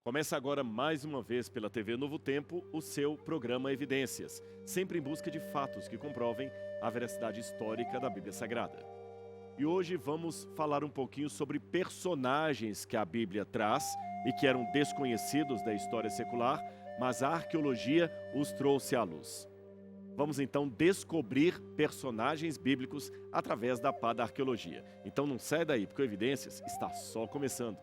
Começa agora mais uma vez pela TV Novo Tempo o seu programa Evidências, sempre em busca de fatos que comprovem a veracidade histórica da Bíblia Sagrada. E hoje vamos falar um pouquinho sobre personagens que a Bíblia traz e que eram desconhecidos da história secular, mas a arqueologia os trouxe à luz. Vamos então descobrir personagens bíblicos através da pá da arqueologia. Então não sai daí, porque o Evidências está só começando.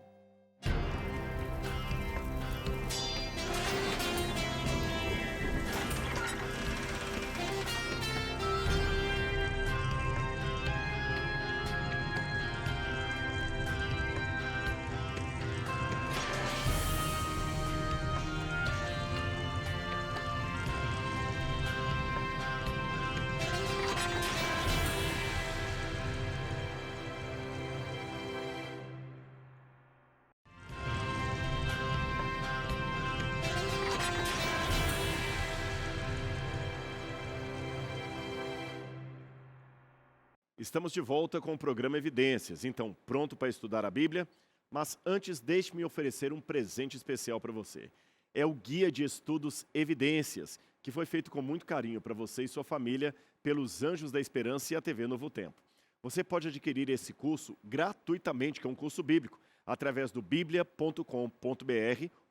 Estamos de volta com o programa Evidências, então pronto para estudar a Bíblia? Mas antes deixe-me oferecer um presente especial para você. É o Guia de Estudos Evidências, que foi feito com muito carinho para você e sua família pelos Anjos da Esperança e a TV Novo Tempo. Você pode adquirir esse curso gratuitamente, que é um curso bíblico, através do biblia.com.br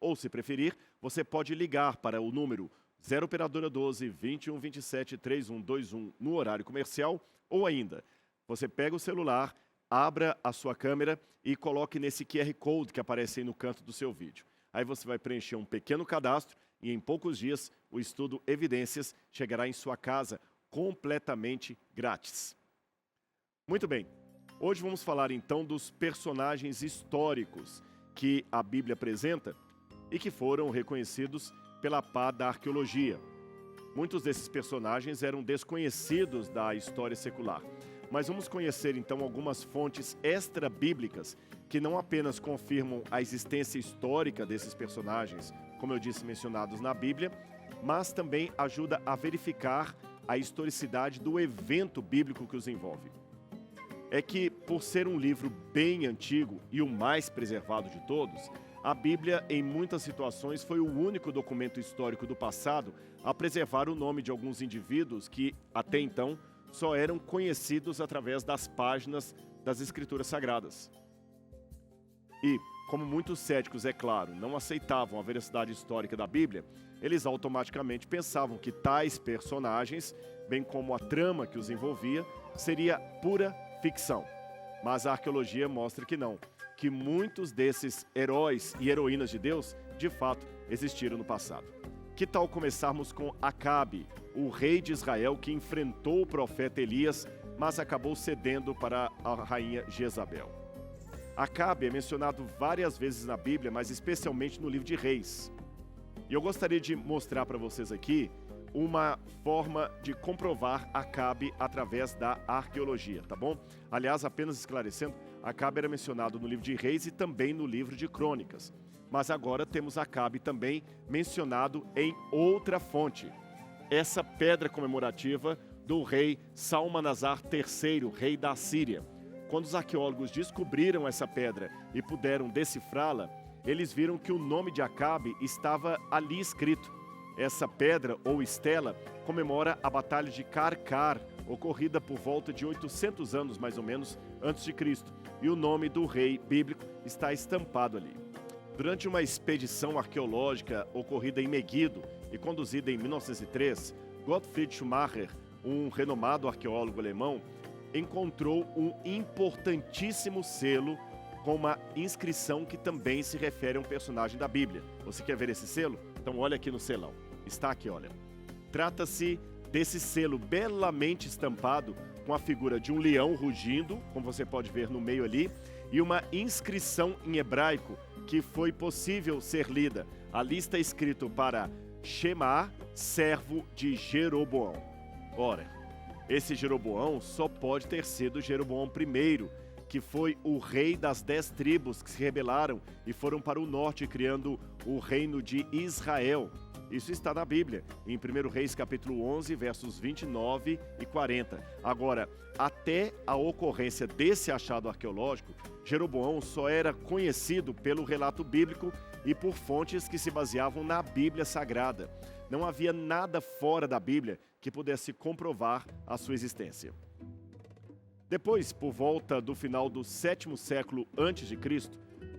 ou, se preferir, você pode ligar para o número 0 operadora 12 21 27 3121 no horário comercial ou ainda, você pega o celular, abra a sua câmera e coloque nesse QR Code que aparece aí no canto do seu vídeo. Aí você vai preencher um pequeno cadastro e em poucos dias o estudo Evidências chegará em sua casa completamente grátis. Muito bem, hoje vamos falar então dos personagens históricos que a Bíblia apresenta e que foram reconhecidos pela pá da arqueologia. Muitos desses personagens eram desconhecidos da história secular. Mas vamos conhecer então algumas fontes extra-bíblicas que não apenas confirmam a existência histórica desses personagens, como eu disse, mencionados na Bíblia, mas também ajuda a verificar a historicidade do evento bíblico que os envolve. É que, por ser um livro bem antigo e o mais preservado de todos, a Bíblia, em muitas situações, foi o único documento histórico do passado a preservar o nome de alguns indivíduos que, até então, só eram conhecidos através das páginas das Escrituras Sagradas. E, como muitos céticos, é claro, não aceitavam a veracidade histórica da Bíblia, eles automaticamente pensavam que tais personagens, bem como a trama que os envolvia, seria pura ficção. Mas a arqueologia mostra que não, que muitos desses heróis e heroínas de Deus, de fato, existiram no passado. Que tal começarmos com Acabe, o rei de Israel que enfrentou o profeta Elias, mas acabou cedendo para a rainha Jezabel. Acabe é mencionado várias vezes na Bíblia, mas especialmente no livro de Reis. E eu gostaria de mostrar para vocês aqui uma forma de comprovar Acabe através da arqueologia, tá bom? Aliás, apenas esclarecendo, Acabe era mencionado no livro de Reis e também no livro de Crônicas. Mas agora temos Acabe também mencionado em outra fonte. Essa pedra comemorativa do rei Salmanasar III, rei da Síria. Quando os arqueólogos descobriram essa pedra e puderam decifrá-la, eles viram que o nome de Acabe estava ali escrito. Essa pedra ou estela comemora a Batalha de Karkar, ocorrida por volta de 800 anos mais ou menos antes de Cristo, e o nome do rei bíblico está estampado ali. Durante uma expedição arqueológica ocorrida em Meguido e conduzida em 1903, Gottfried Schumacher, um renomado arqueólogo alemão, encontrou um importantíssimo selo com uma inscrição que também se refere a um personagem da Bíblia. Você quer ver esse selo? Então olha aqui no selão. Está aqui, olha. Trata-se desse selo belamente estampado com a figura de um leão rugindo, como você pode ver no meio ali, e uma inscrição em hebraico que foi possível ser lida. Ali está escrito para Shema, servo de Jeroboão. Ora, esse Jeroboão só pode ter sido Jeroboão I, que foi o rei das 10 tribos que se rebelaram e foram para o norte, criando o reino de Israel. Isso está na Bíblia, em 1 Reis capítulo 11, versos 29 e 40. Agora, até a ocorrência desse achado arqueológico, Jeroboão só era conhecido pelo relato bíblico e por fontes que se baseavam na Bíblia Sagrada. Não havia nada fora da Bíblia que pudesse comprovar a sua existência. Depois, por volta do final do 7º século a.C.,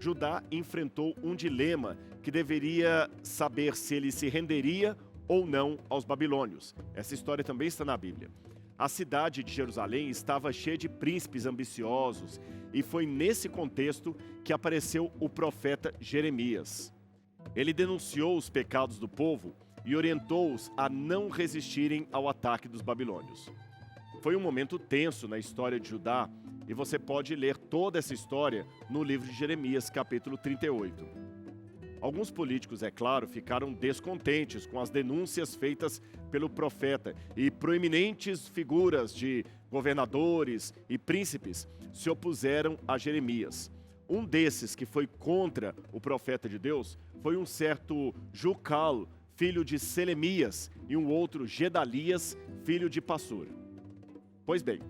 Judá enfrentou um dilema que deveria saber se ele se renderia ou não aos babilônios. Essa história também está na Bíblia. A cidade de Jerusalém estava cheia de príncipes ambiciosos e foi nesse contexto que apareceu o profeta Jeremias. Ele denunciou os pecados do povo e orientou-os a não resistirem ao ataque dos babilônios. Foi um momento tenso na história de Judá e você pode ler toda essa história no livro de Jeremias, capítulo 38. Alguns políticos, é claro, ficaram descontentes com as denúncias feitas pelo profeta e proeminentes figuras de governadores e príncipes se opuseram a Jeremias. Um desses que foi contra o profeta de Deus foi um certo Jucal, filho de Selemias, e um outro Gedalias, filho de Passur. Pois bem,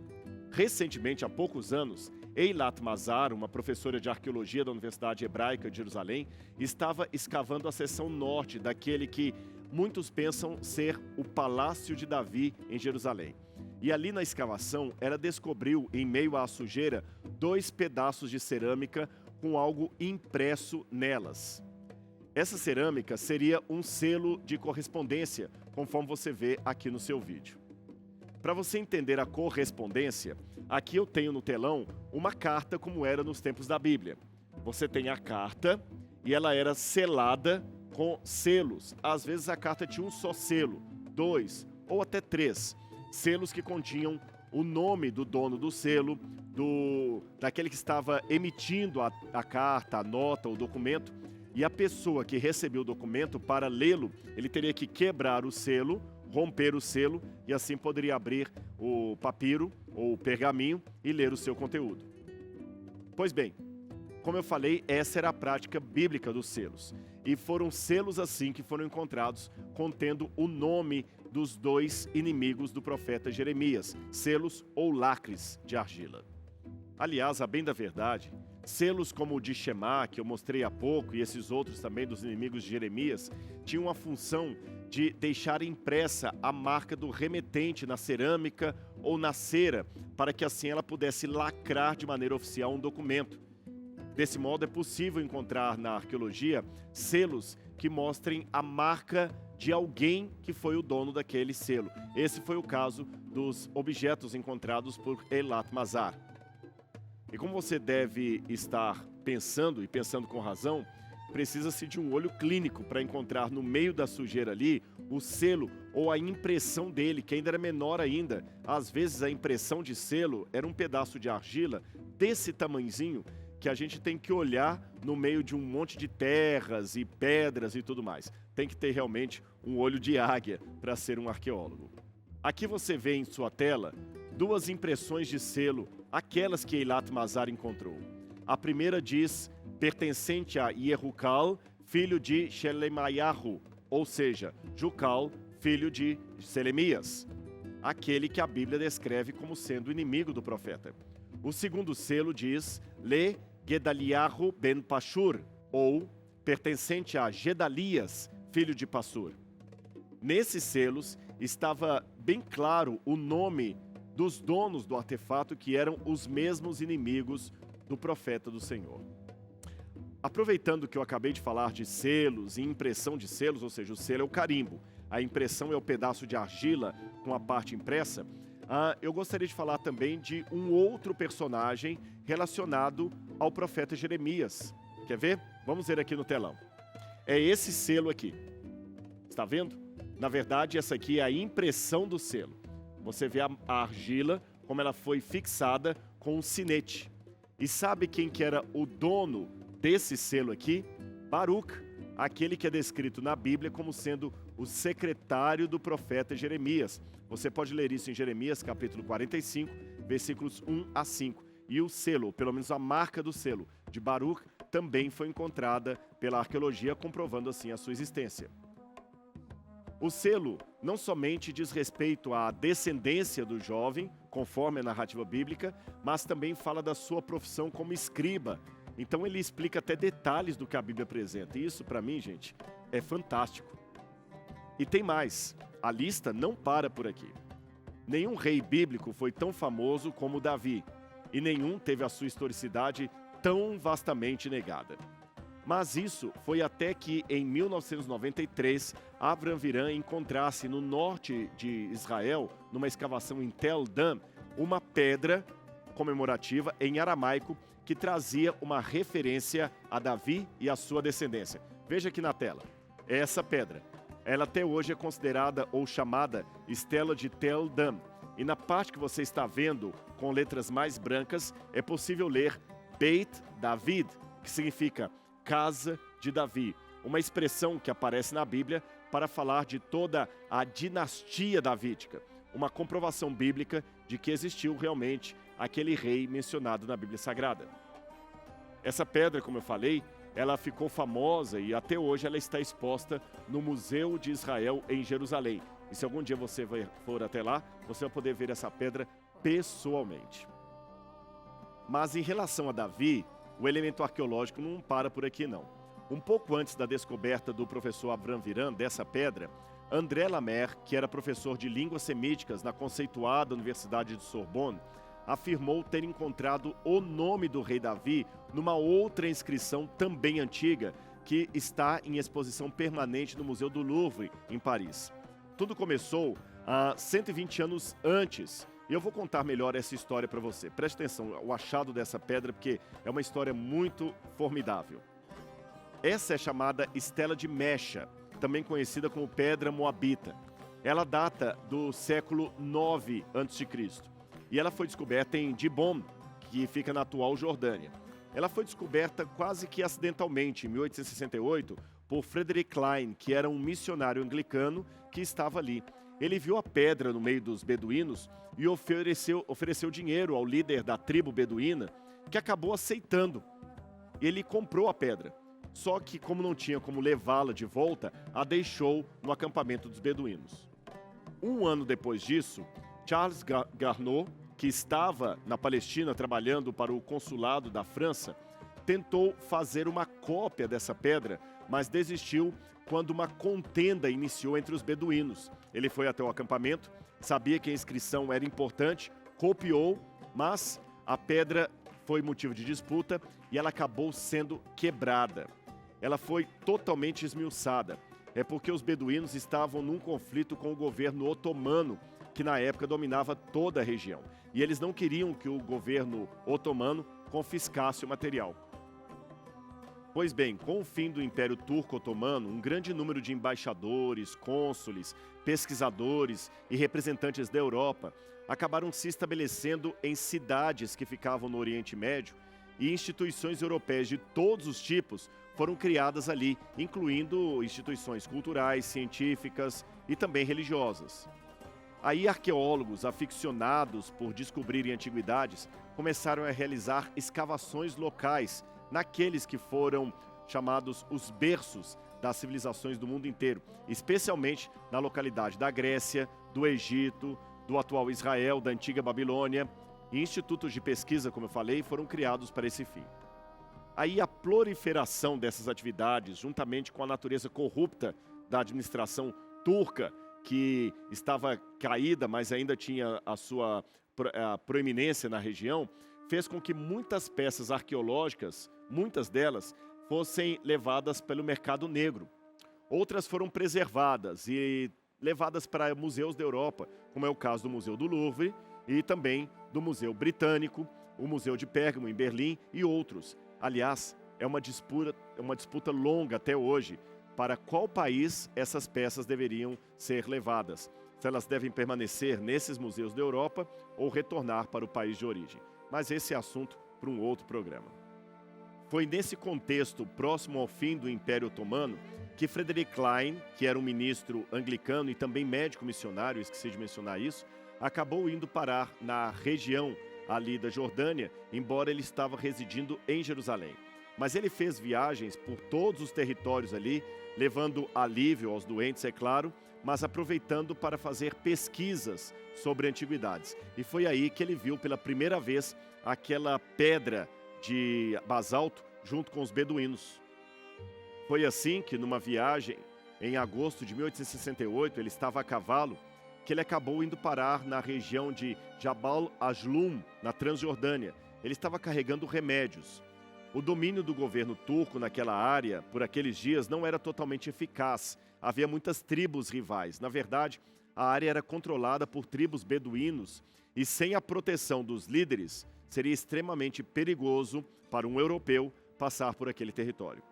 recentemente, há poucos anos, Eilat Mazar, uma professora de arqueologia da Universidade Hebraica de Jerusalém, estava escavando a seção norte daquele que muitos pensam ser o Palácio de Davi em Jerusalém. E ali na escavação, ela descobriu, em meio à sujeira, 2 pedaços de cerâmica com algo impresso nelas. Essa cerâmica seria um selo de correspondência, conforme você vê aqui no seu vídeo. Para você entender a correspondência, aqui eu tenho no telão uma carta como era nos tempos da Bíblia. Você tem a carta e ela era selada com selos. Às vezes a carta tinha um só selo, 2 ou até 3 selos que continham o nome do dono do selo, daquele que estava emitindo a carta, a nota, o documento. E a pessoa que recebeu o documento, para lê-lo, ele teria que quebrar o selo, romper o selo e assim poderia abrir o papiro ou o pergaminho e ler o seu conteúdo. Pois bem, como eu falei, essa era a prática bíblica dos selos. E foram selos assim que foram encontrados contendo o nome dos 2 inimigos do profeta Jeremias, selos ou lacres de argila. Aliás, a bem da verdade, selos como o de Shemá, que eu mostrei há pouco, e esses outros também dos inimigos de Jeremias, tinham a função de deixar impressa a marca do remetente na cerâmica ou na cera, para que assim ela pudesse lacrar de maneira oficial um documento. Desse modo, é possível encontrar na arqueologia selos que mostrem a marca de alguém que foi o dono daquele selo. Esse foi o caso dos objetos encontrados por Eilat Mazar. E como você deve estar pensando, e pensando com razão, precisa-se de um olho clínico para encontrar no meio da sujeira ali o selo ou a impressão dele, que ainda era menor ainda. Às vezes a impressão de selo era um pedaço de argila desse tamanhozinho que a gente tem que olhar no meio de um monte de terras e pedras e tudo mais. Tem que ter realmente um olho de águia para ser um arqueólogo. Aqui você vê em sua tela 2 impressões de selo, aquelas que Eilat Mazar encontrou. A primeira diz, pertencente a Yehucal, filho de Shelemayahu, ou seja, Jucal, filho de Selemias, aquele que a Bíblia descreve como sendo inimigo do profeta. O segundo selo diz, Le Gedaliahu ben Pashur, ou pertencente a Gedalias, filho de Passur. Nesses selos estava bem claro o nome dos donos do artefato, que eram os mesmos inimigos do profeta do Senhor. Aproveitando que eu acabei de falar de selos e impressão de selos, ou seja, o selo é o carimbo, a impressão é o pedaço de argila com a parte impressa, eu gostaria de falar também de um outro personagem relacionado ao profeta Jeremias. Quer ver? Vamos ver aqui no telão. É esse selo aqui. Está vendo? Na verdade, essa aqui é a impressão do selo. Você vê a argila, como ela foi fixada com um sinete. E sabe quem que era o dono desse selo aqui? Baruch, aquele que é descrito na Bíblia como sendo o secretário do profeta Jeremias. Você pode ler isso em Jeremias, capítulo 45, versículos 1 a 5. E o selo, pelo menos a marca do selo de Baruch, também foi encontrada pela arqueologia, comprovando assim a sua existência. O selo não somente diz respeito à descendência do jovem, conforme a narrativa bíblica, mas também fala da sua profissão como escriba, Então ele explica até detalhes do que a Bíblia apresenta. E isso, para mim, gente, é fantástico. E tem mais. A lista não para por aqui. Nenhum rei bíblico foi tão famoso como Davi. E nenhum teve a sua historicidade tão vastamente negada. Mas isso foi até que, em 1993, Avram Viran encontrasse no norte de Israel, numa escavação em Tel Dan, uma pedra comemorativa em aramaico que trazia uma referência a Davi e a sua descendência. Veja aqui na tela, é essa pedra. Ela até hoje é considerada ou chamada Estela de Tel Dan. E na parte que você está vendo, com letras mais brancas, é possível ler Beit David, que significa Casa de Davi, uma expressão que aparece na Bíblia para falar de toda a dinastia davídica, uma comprovação bíblica de que existiu realmente aquele rei mencionado na Bíblia Sagrada. Essa pedra, como eu falei, ela ficou famosa e até hoje ela está exposta no Museu de Israel em Jerusalém. E se algum dia você for até lá, você vai poder ver essa pedra pessoalmente. Mas em relação a Davi, o elemento arqueológico não para por aqui não. Um pouco antes da descoberta do professor Avram Viran dessa pedra, André Lamer, que era professor de línguas semíticas na conceituada Universidade de Sorbonne, afirmou ter encontrado o nome do rei Davi numa outra inscrição também antiga, que está em exposição permanente no Museu do Louvre, em Paris. Tudo começou há 120 anos antes. E eu vou contar melhor essa história para você. Preste atenção, o achado dessa pedra, porque é uma história muito formidável. Essa é chamada Estela de Mecha, também conhecida como Pedra Moabita. Ela data do século IX a.C. E ela foi descoberta em Dibon, que fica na atual Jordânia. Ela foi descoberta quase que acidentalmente, em 1868, por Frederick Klein, que era um missionário anglicano que estava ali. Ele viu a pedra no meio dos beduínos e ofereceu dinheiro ao líder da tribo beduína, que acabou aceitando. Ele comprou a pedra, só que como não tinha como levá-la de volta, a deixou no acampamento dos beduínos. Um ano depois disso, Charles Garneau, que estava na Palestina trabalhando para o consulado da França, tentou fazer uma cópia dessa pedra, mas desistiu quando uma contenda iniciou entre os beduínos. Ele foi até o acampamento, sabia que a inscrição era importante, copiou, mas a pedra foi motivo de disputa e ela acabou sendo quebrada. Ela foi totalmente esmiuçada. É porque os beduínos estavam num conflito com o governo otomano, que na época dominava toda a região. E eles não queriam que o governo otomano confiscasse o material. Pois bem, com o fim do Império Turco-Otomano, um grande número de embaixadores, cônsules, pesquisadores e representantes da Europa acabaram se estabelecendo em cidades que ficavam no Oriente Médio, e instituições europeias de todos os tipos foram criadas ali, incluindo instituições culturais, científicas e também religiosas. Aí arqueólogos aficionados por descobrirem antiguidades começaram a realizar escavações locais naqueles que foram chamados os berços das civilizações do mundo inteiro, especialmente na localidade da Grécia, do Egito, do atual Israel, da antiga Babilônia, e institutos de pesquisa, como eu falei, foram criados para esse fim. Aí a proliferação dessas atividades, juntamente com a natureza corrupta da administração turca, que estava caída, mas ainda tinha a sua proeminência na região, fez com que muitas peças arqueológicas, muitas delas, fossem levadas pelo mercado negro. Outras foram preservadas e levadas para museus da Europa, como é o caso do Museu do Louvre e também do Museu Britânico, o Museu de Pérgamo em Berlim e outros. Aliás, é uma disputa longa até hoje para qual país essas peças deveriam ser levadas. Se elas devem permanecer nesses museus da Europa ou retornar para o país de origem. Mas esse é assunto para um outro programa. Foi nesse contexto, próximo ao fim do Império Otomano, que Frederick Klein, que era um ministro anglicano e também médico missionário, esqueci de mencionar isso, acabou indo parar na região ali da Jordânia, embora ele estava residindo em Jerusalém. Mas ele fez viagens por todos os territórios ali, levando alívio aos doentes, é claro, mas aproveitando para fazer pesquisas sobre antiguidades. E foi aí que ele viu pela primeira vez aquela pedra de basalto junto com os beduínos. Foi assim que, numa viagem em agosto de 1868, ele estava a cavalo, que ele acabou indo parar na região de Jabal Aslum, na Transjordânia. Ele estava carregando remédios. O domínio do governo turco naquela área, por aqueles dias, não era totalmente eficaz. Havia muitas tribos rivais. Na verdade, a área era controlada por tribos beduínos e, sem a proteção dos líderes, seria extremamente perigoso para um europeu passar por aquele território.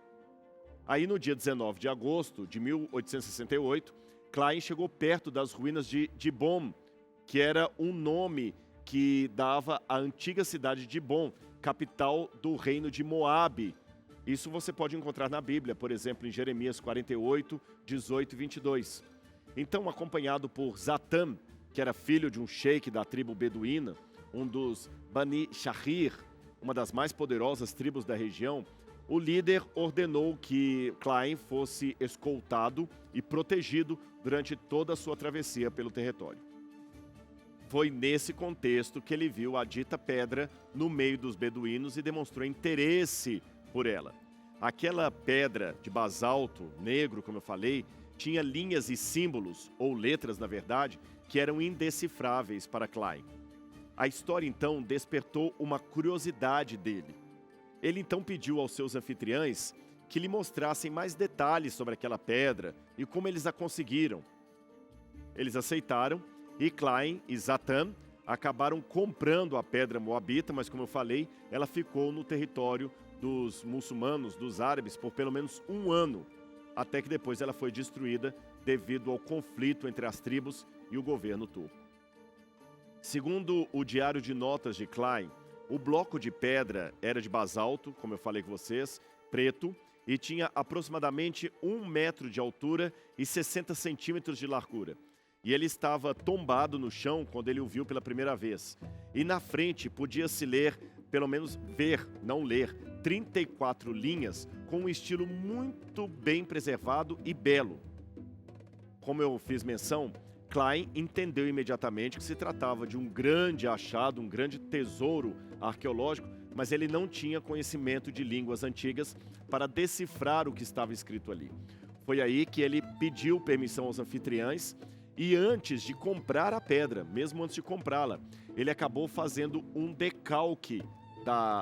Aí, no dia 19 de agosto de 1868, Klein chegou perto das ruínas de Dibon, que era um nome que dava à antiga cidade de Dibon, capital do reino de Moabe. Isso você pode encontrar na Bíblia, por exemplo, em Jeremias 48, 18 e 22. Então, acompanhado por Zatam, que era filho de um sheik da tribo beduína, um dos Bani Shahir, uma das mais poderosas tribos da região, o líder ordenou que Klein fosse escoltado e protegido durante toda a sua travessia pelo território. Foi nesse contexto que ele viu a dita pedra no meio dos beduínos e demonstrou interesse por ela. Aquela pedra de basalto negro, como eu falei, tinha linhas e símbolos, ou letras na verdade, que eram indecifráveis para Klein. A história então despertou uma curiosidade dele. Ele então pediu aos seus anfitriães que lhe mostrassem mais detalhes sobre aquela pedra e como eles a conseguiram. Eles aceitaram e Klein e Zatam acabaram comprando a pedra moabita, mas como eu falei, ela ficou no território dos muçulmanos, dos árabes, por pelo menos um ano, até que depois ela foi destruída devido ao conflito entre as tribos e o governo turco. Segundo o diário de notas de Klein, o bloco de pedra era de basalto, como eu falei com vocês, preto, e tinha aproximadamente 1 metro de altura e 60 centímetros de largura. E ele estava tombado no chão quando ele o viu pela primeira vez. E na frente podia-se ler, pelo menos ver, não ler, 34 linhas com um estilo muito bem preservado e belo. Como eu fiz menção, Klein entendeu imediatamente que se tratava de um grande achado, um grande tesouro arqueológico, mas ele não tinha conhecimento de línguas antigas para decifrar o que estava escrito ali. Foi aí que ele pediu permissão aos anfitriães e antes de comprar a pedra, mesmo antes de comprá-la, ele acabou fazendo um decalque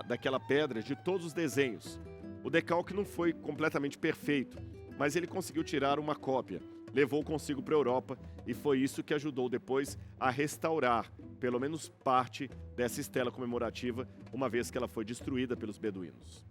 daquela pedra de todos os desenhos. O decalque não foi completamente perfeito, mas ele conseguiu tirar uma cópia. Levou consigo para a Europa e foi isso que ajudou depois a restaurar, pelo menos parte dessa estela comemorativa, uma vez que ela foi destruída pelos beduínos.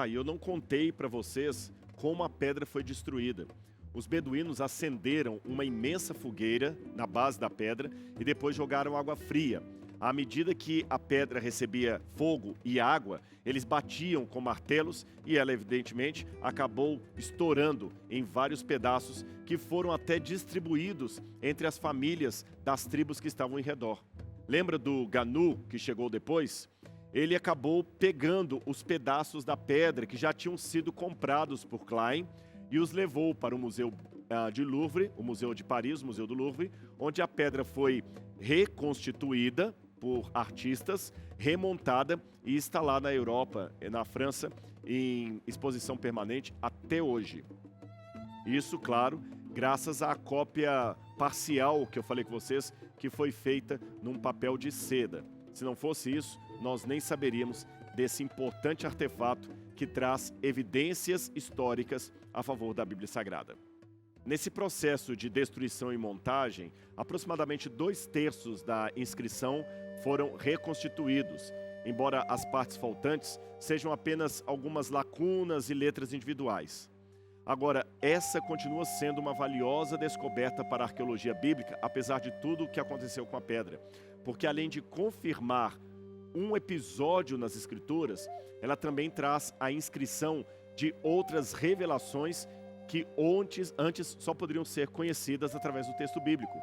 E eu não contei para vocês como a pedra foi destruída. Os beduínos acenderam uma imensa fogueira na base da pedra e depois jogaram água fria. À medida que a pedra recebia fogo e água, eles batiam com martelos e ela, evidentemente, acabou estourando em vários pedaços que foram até distribuídos entre as famílias das tribos que estavam em redor. Lembra do Ganu, que chegou depois? Ele acabou pegando os pedaços da pedra que já tinham sido comprados por Klein e os levou para o Museu de Louvre, o Museu de Paris, o Museu do Louvre, onde a pedra foi reconstituída por artistas, remontada e está lá na Europa, na França, em exposição permanente até hoje. Isso, claro, graças à cópia parcial que eu falei com vocês, que foi feita num papel de seda. Se não fosse isso, nós nem saberíamos desse importante artefato que traz evidências históricas a favor da Bíblia Sagrada. Nesse processo de destruição e montagem, aproximadamente 2/3 da inscrição foram reconstituídos, embora as partes faltantes sejam apenas algumas lacunas e letras individuais. Agora, essa continua sendo uma valiosa descoberta para a arqueologia bíblica, apesar de tudo o que aconteceu com a pedra, porque além de confirmar um episódio nas Escrituras, ela também traz a inscrição de outras revelações que antes só poderiam ser conhecidas através do texto bíblico.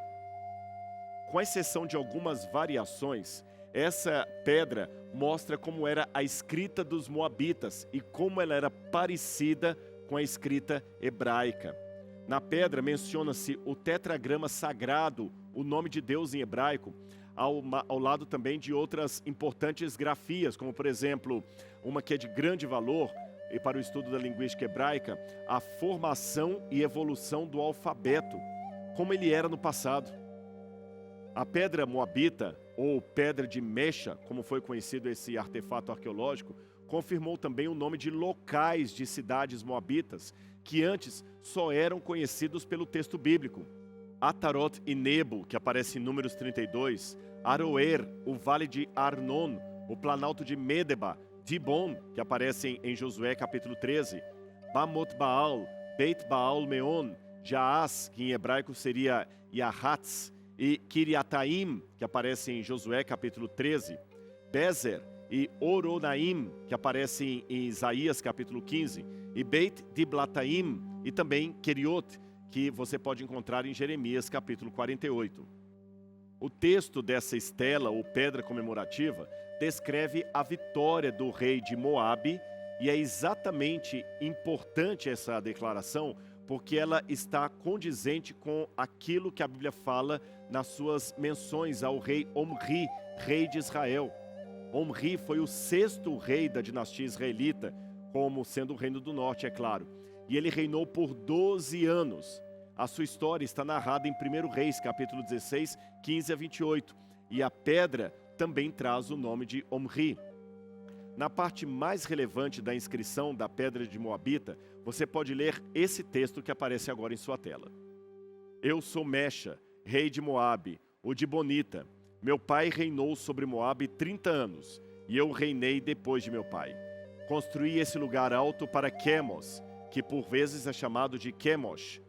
Com exceção de algumas variações, essa pedra mostra como era a escrita dos moabitas e como ela era parecida com a escrita hebraica. Na pedra menciona-se o tetragrama sagrado, o nome de Deus em hebraico, ao lado também de outras importantes grafias, como por exemplo, uma que é de grande valor e para o estudo da linguística hebraica, a formação e evolução do alfabeto, como ele era no passado. A pedra moabita, ou pedra de Mecha, como foi conhecido esse artefato arqueológico, confirmou também o nome de locais de cidades moabitas, que antes só eram conhecidos pelo texto bíblico. Atarot e Nebo, que aparece em Números 32, Aroer, o vale de Arnon, o planalto de Medeba, Dibon, que aparecem em Josué capítulo 13, Bamot Baal, Beit Baal Meon, Jaaz, que em hebraico seria Yahatz, e Kiriataim, que aparece em Josué capítulo 13, Bezer e Oronaim, que aparecem em Isaías capítulo 15, e Beit Diblataim, e também Keriot, que você pode encontrar em Jeremias capítulo 48. O texto dessa estela ou pedra comemorativa descreve a vitória do rei de Moabe, e é exatamente importante essa declaração porque ela está condizente com aquilo que a Bíblia fala nas suas menções ao rei Omri, rei de Israel. Omri foi o 6º rei da dinastia israelita, como sendo o reino do norte, é claro. E ele reinou por 12 anos. A sua história está narrada em 1 Reis, capítulo 16, 15 a 28. E a pedra também traz o nome de Omri. Na parte mais relevante da inscrição da pedra de Moabita, você pode ler esse texto que aparece agora em sua tela. Eu sou Mecha, rei de Moabe, o de Bonita. Meu pai reinou sobre Moabe 30 anos, e eu reinei depois de meu pai. Construí esse lugar alto para Quemos, que por vezes é chamado de Quemosh,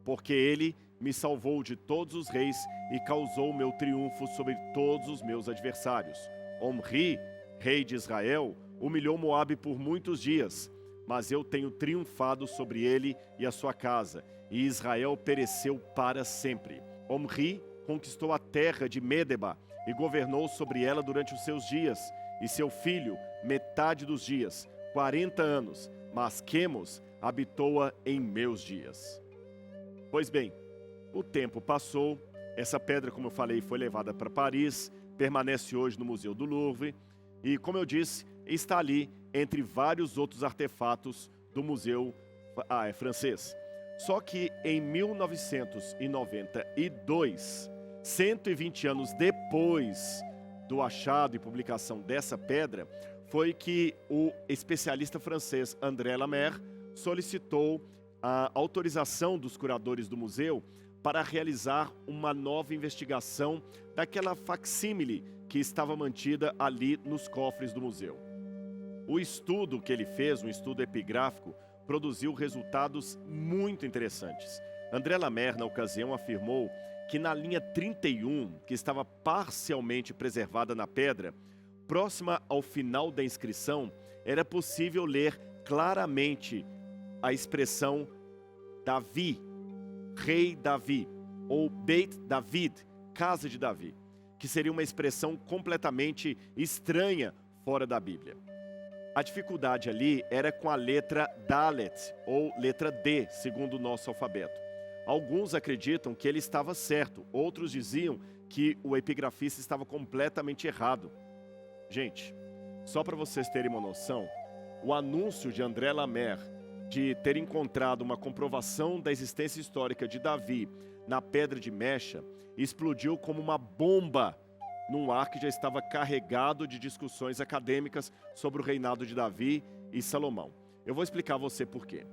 porque ele me salvou de todos os reis e causou meu triunfo sobre todos os meus adversários. Omri, rei de Israel, humilhou Moabe por muitos dias, mas eu tenho triunfado sobre ele e a sua casa, e Israel pereceu para sempre. Omri conquistou a terra de Medeba e governou sobre ela durante os seus dias, e seu filho, metade dos dias, 40 anos, mas Quemos habitou-a em meus dias. Pois bem, o tempo passou, essa pedra, como eu falei, foi levada para Paris, permanece hoje no Museu do Louvre, e, como eu disse, está ali entre vários outros artefatos do Museu francês. Só que em 1992, 120 anos depois do achado e publicação dessa pedra, foi que o especialista francês André Lemaire solicitou a autorização dos curadores do museu para realizar uma nova investigação daquela facsímile que estava mantida ali nos cofres do museu. O estudo que ele fez, um estudo epigráfico, produziu resultados muito interessantes. André Lemaire, na ocasião, afirmou que na linha 31, que estava parcialmente preservada na pedra, próxima ao final da inscrição, era possível ler claramente a expressão Davi, rei Davi, ou Beit David, casa de Davi, que seria uma expressão completamente estranha fora da Bíblia. A dificuldade ali era com a letra Dalet, ou letra D, segundo o nosso alfabeto. Alguns acreditam que ele estava certo, outros diziam que o epigrafista estava completamente errado. Gente, só para vocês terem uma noção, o anúncio de André Lemaire de ter encontrado uma comprovação da existência histórica de Davi na pedra de Mecha explodiu como uma bomba num ar que já estava carregado de discussões acadêmicas sobre o reinado de Davi e Salomão. Eu vou explicar a você por quê.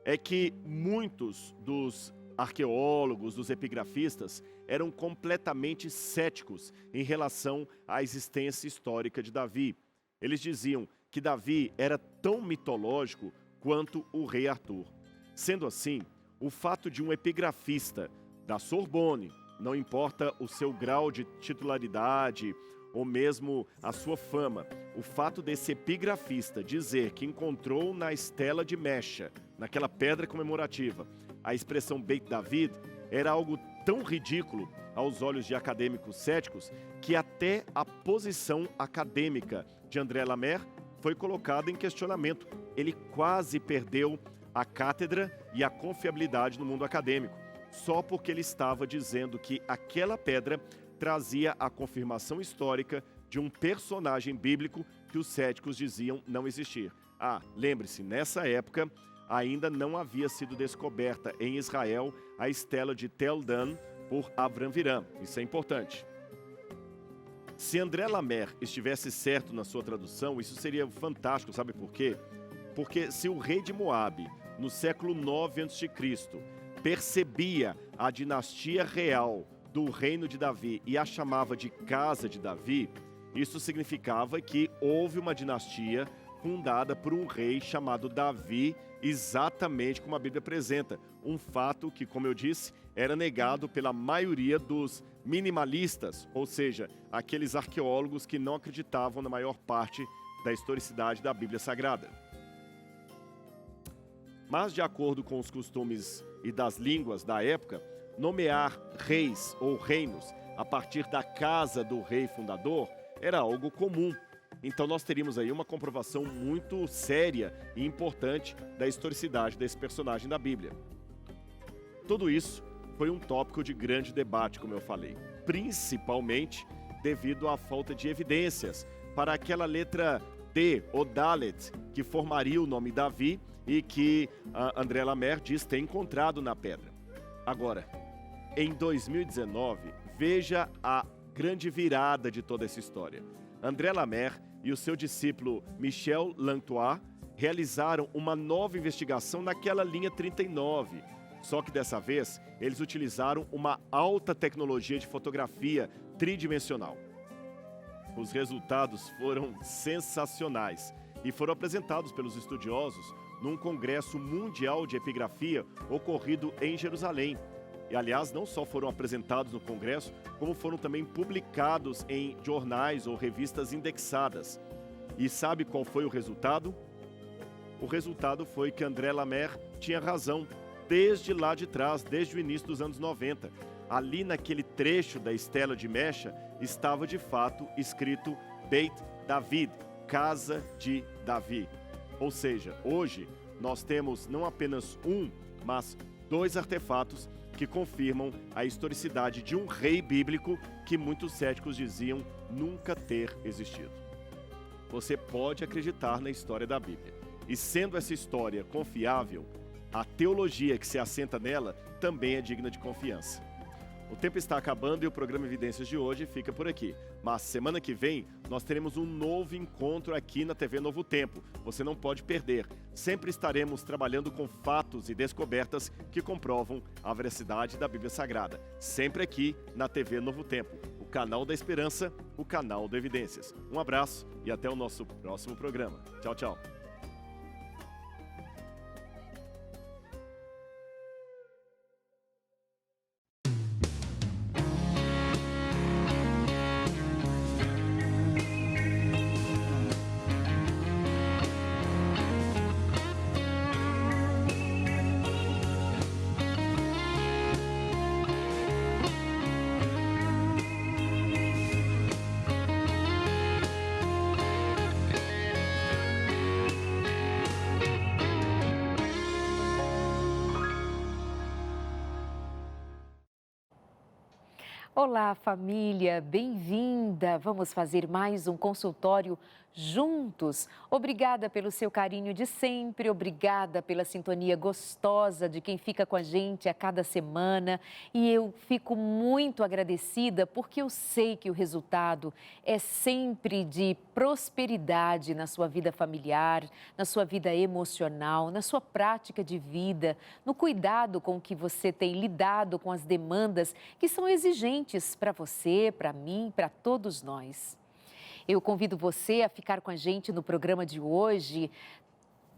É que muitos dos arqueólogos, dos epigrafistas, eram completamente céticos em relação à existência histórica de Davi. Eles diziam que Davi era tão mitológico quanto o rei Arthur. Sendo assim, o fato de um epigrafista da Sorbonne, não importa o seu grau de titularidade ou mesmo a sua fama, o fato desse epigrafista dizer que encontrou na estela de Mecha, naquela pedra comemorativa, a expressão Beit David, era algo tão ridículo aos olhos de acadêmicos céticos que até a posição acadêmica de André Lemaire foi colocada em questionamento. Ele quase perdeu a cátedra e a confiabilidade no mundo acadêmico, só porque ele estava dizendo que aquela pedra trazia a confirmação histórica de um personagem bíblico que os céticos diziam não existir. Lembre-se, nessa época ainda não havia sido descoberta em Israel a estela de Tel Dan por Avram Viram. Isso é importante. Se André Lamer estivesse certo na sua tradução, isso seria fantástico, sabe por quê? Porque se o rei de Moabe, no século 9 a.C., percebia a dinastia real do reino de Davi e a chamava de Casa de Davi, isso significava que houve uma dinastia fundada por um rei chamado Davi, exatamente como a Bíblia apresenta. Um fato que, como eu disse, era negado pela maioria dos minimalistas, ou seja, aqueles arqueólogos que não acreditavam na maior parte da historicidade da Bíblia Sagrada. Mas, de acordo com os costumes e das línguas da época, nomear reis ou reinos a partir da casa do rei fundador era algo comum. Então nós teríamos aí uma comprovação muito séria e importante da historicidade desse personagem da Bíblia. Tudo isso foi um tópico de grande debate, como eu falei, principalmente devido à falta de evidências para aquela letra D, ou Dalet, que formaria o nome Davi e que André Lamer diz ter encontrado na pedra. Agora, em 2019, veja a grande virada de toda essa história. André Lamer e o seu discípulo Michel Lantois realizaram uma nova investigação naquela linha 39. Só que dessa vez, eles utilizaram uma alta tecnologia de fotografia tridimensional. Os resultados foram sensacionais e foram apresentados pelos estudiosos num congresso mundial de epigrafia ocorrido em Jerusalém. E, aliás, não só foram apresentados no congresso, como foram também publicados em jornais ou revistas indexadas. E sabe qual foi o resultado? O resultado foi que André Lamer tinha razão desde lá de trás, desde o início dos anos 90. Ali naquele trecho da estela de Mecha estava de fato escrito Beit David, Casa de Davi. Ou seja, hoje nós temos não apenas um, mas 2 artefatos que confirmam a historicidade de um rei bíblico que muitos céticos diziam nunca ter existido. Você pode acreditar na história da Bíblia. E sendo essa história confiável, a teologia que se assenta nela também é digna de confiança. O tempo está acabando e o programa Evidências de hoje fica por aqui. Mas semana que vem nós teremos um novo encontro aqui na TV Novo Tempo. Você não pode perder. Sempre estaremos trabalhando com fatos e descobertas que comprovam a veracidade da Bíblia Sagrada. Sempre aqui na TV Novo Tempo, o canal da esperança, o canal do Evidências. Um abraço e até o nosso próximo programa. Tchau, tchau. Olá, família, bem-vinda! Vamos fazer mais um consultório juntos. Obrigada pelo seu carinho de sempre, obrigada pela sintonia gostosa de quem fica com a gente a cada semana. E eu fico muito agradecida porque eu sei que o resultado é sempre de prosperidade na sua vida familiar, na sua vida emocional, na sua prática de vida, no cuidado com que você tem lidado com as demandas que são exigentes para você, para mim, para todos nós. Eu convido você a ficar com a gente no programa de hoje,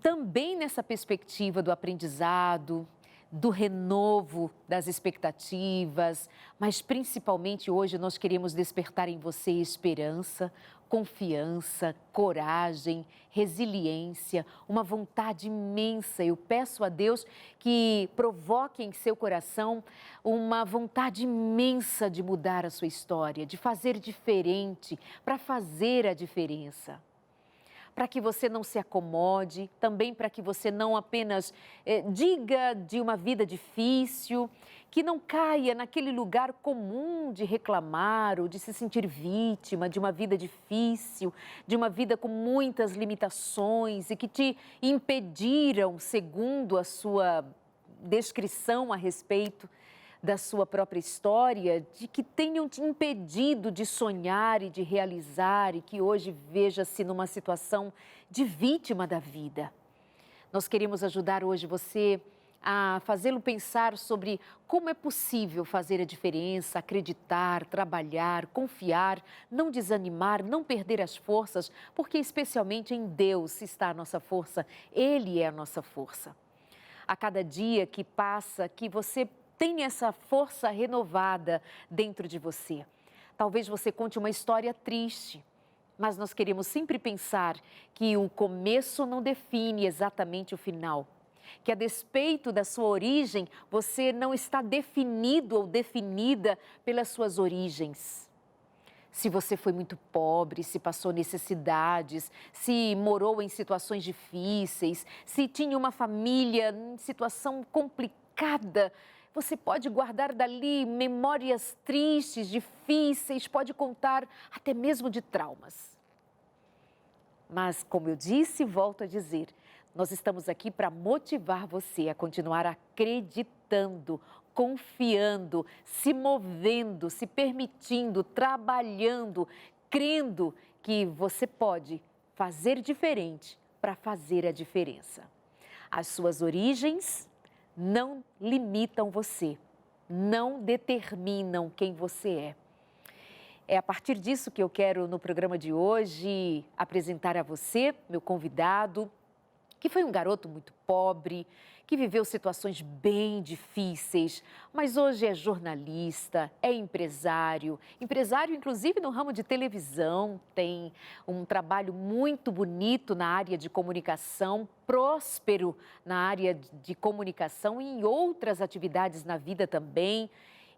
também nessa perspectiva do aprendizado, do renovo das expectativas, mas principalmente hoje nós queremos despertar em você esperança, confiança, coragem, resiliência, uma vontade imensa. Eu peço a Deus que provoque em seu coração uma vontade imensa de mudar a sua história, de fazer diferente, para fazer a diferença. para que você não se acomode, também para que você não apenas diga de uma vida difícil, que não caia naquele lugar comum de reclamar ou de se sentir vítima de uma vida difícil, de uma vida com muitas limitações e que te impediram, segundo a sua descrição a respeito da sua própria história, de que tenham te impedido de sonhar e de realizar e que hoje veja-se numa situação de vítima da vida. Nós queremos ajudar hoje você a fazê-lo pensar sobre como é possível fazer a diferença, acreditar, trabalhar, confiar, não desanimar, não perder as forças, porque especialmente em Deus está a nossa força, Ele é a nossa força. A cada dia que passa, que você tem essa força renovada dentro de você. Talvez você conte uma história triste, mas nós queremos sempre pensar que o começo não define exatamente o final. Que a despeito da sua origem, você não está definido ou definida pelas suas origens. Se você foi muito pobre, se passou necessidades, se morou em situações difíceis, se tinha uma família em situação complicada, você pode guardar dali memórias tristes, difíceis, pode contar até mesmo de traumas. Mas, como eu disse e volto a dizer, nós estamos aqui para motivar você a continuar acreditando, confiando, se movendo, se permitindo, trabalhando, crendo que você pode fazer diferente para fazer a diferença. As suas origens não limitam você, não determinam quem você é. É a partir disso que eu quero, no programa de hoje, apresentar a você, meu convidado, que foi um garoto muito pobre, que viveu situações bem difíceis, mas hoje é jornalista, é empresário inclusive no ramo de televisão, tem um trabalho muito bonito na área de comunicação, próspero na área de comunicação e em outras atividades na vida também.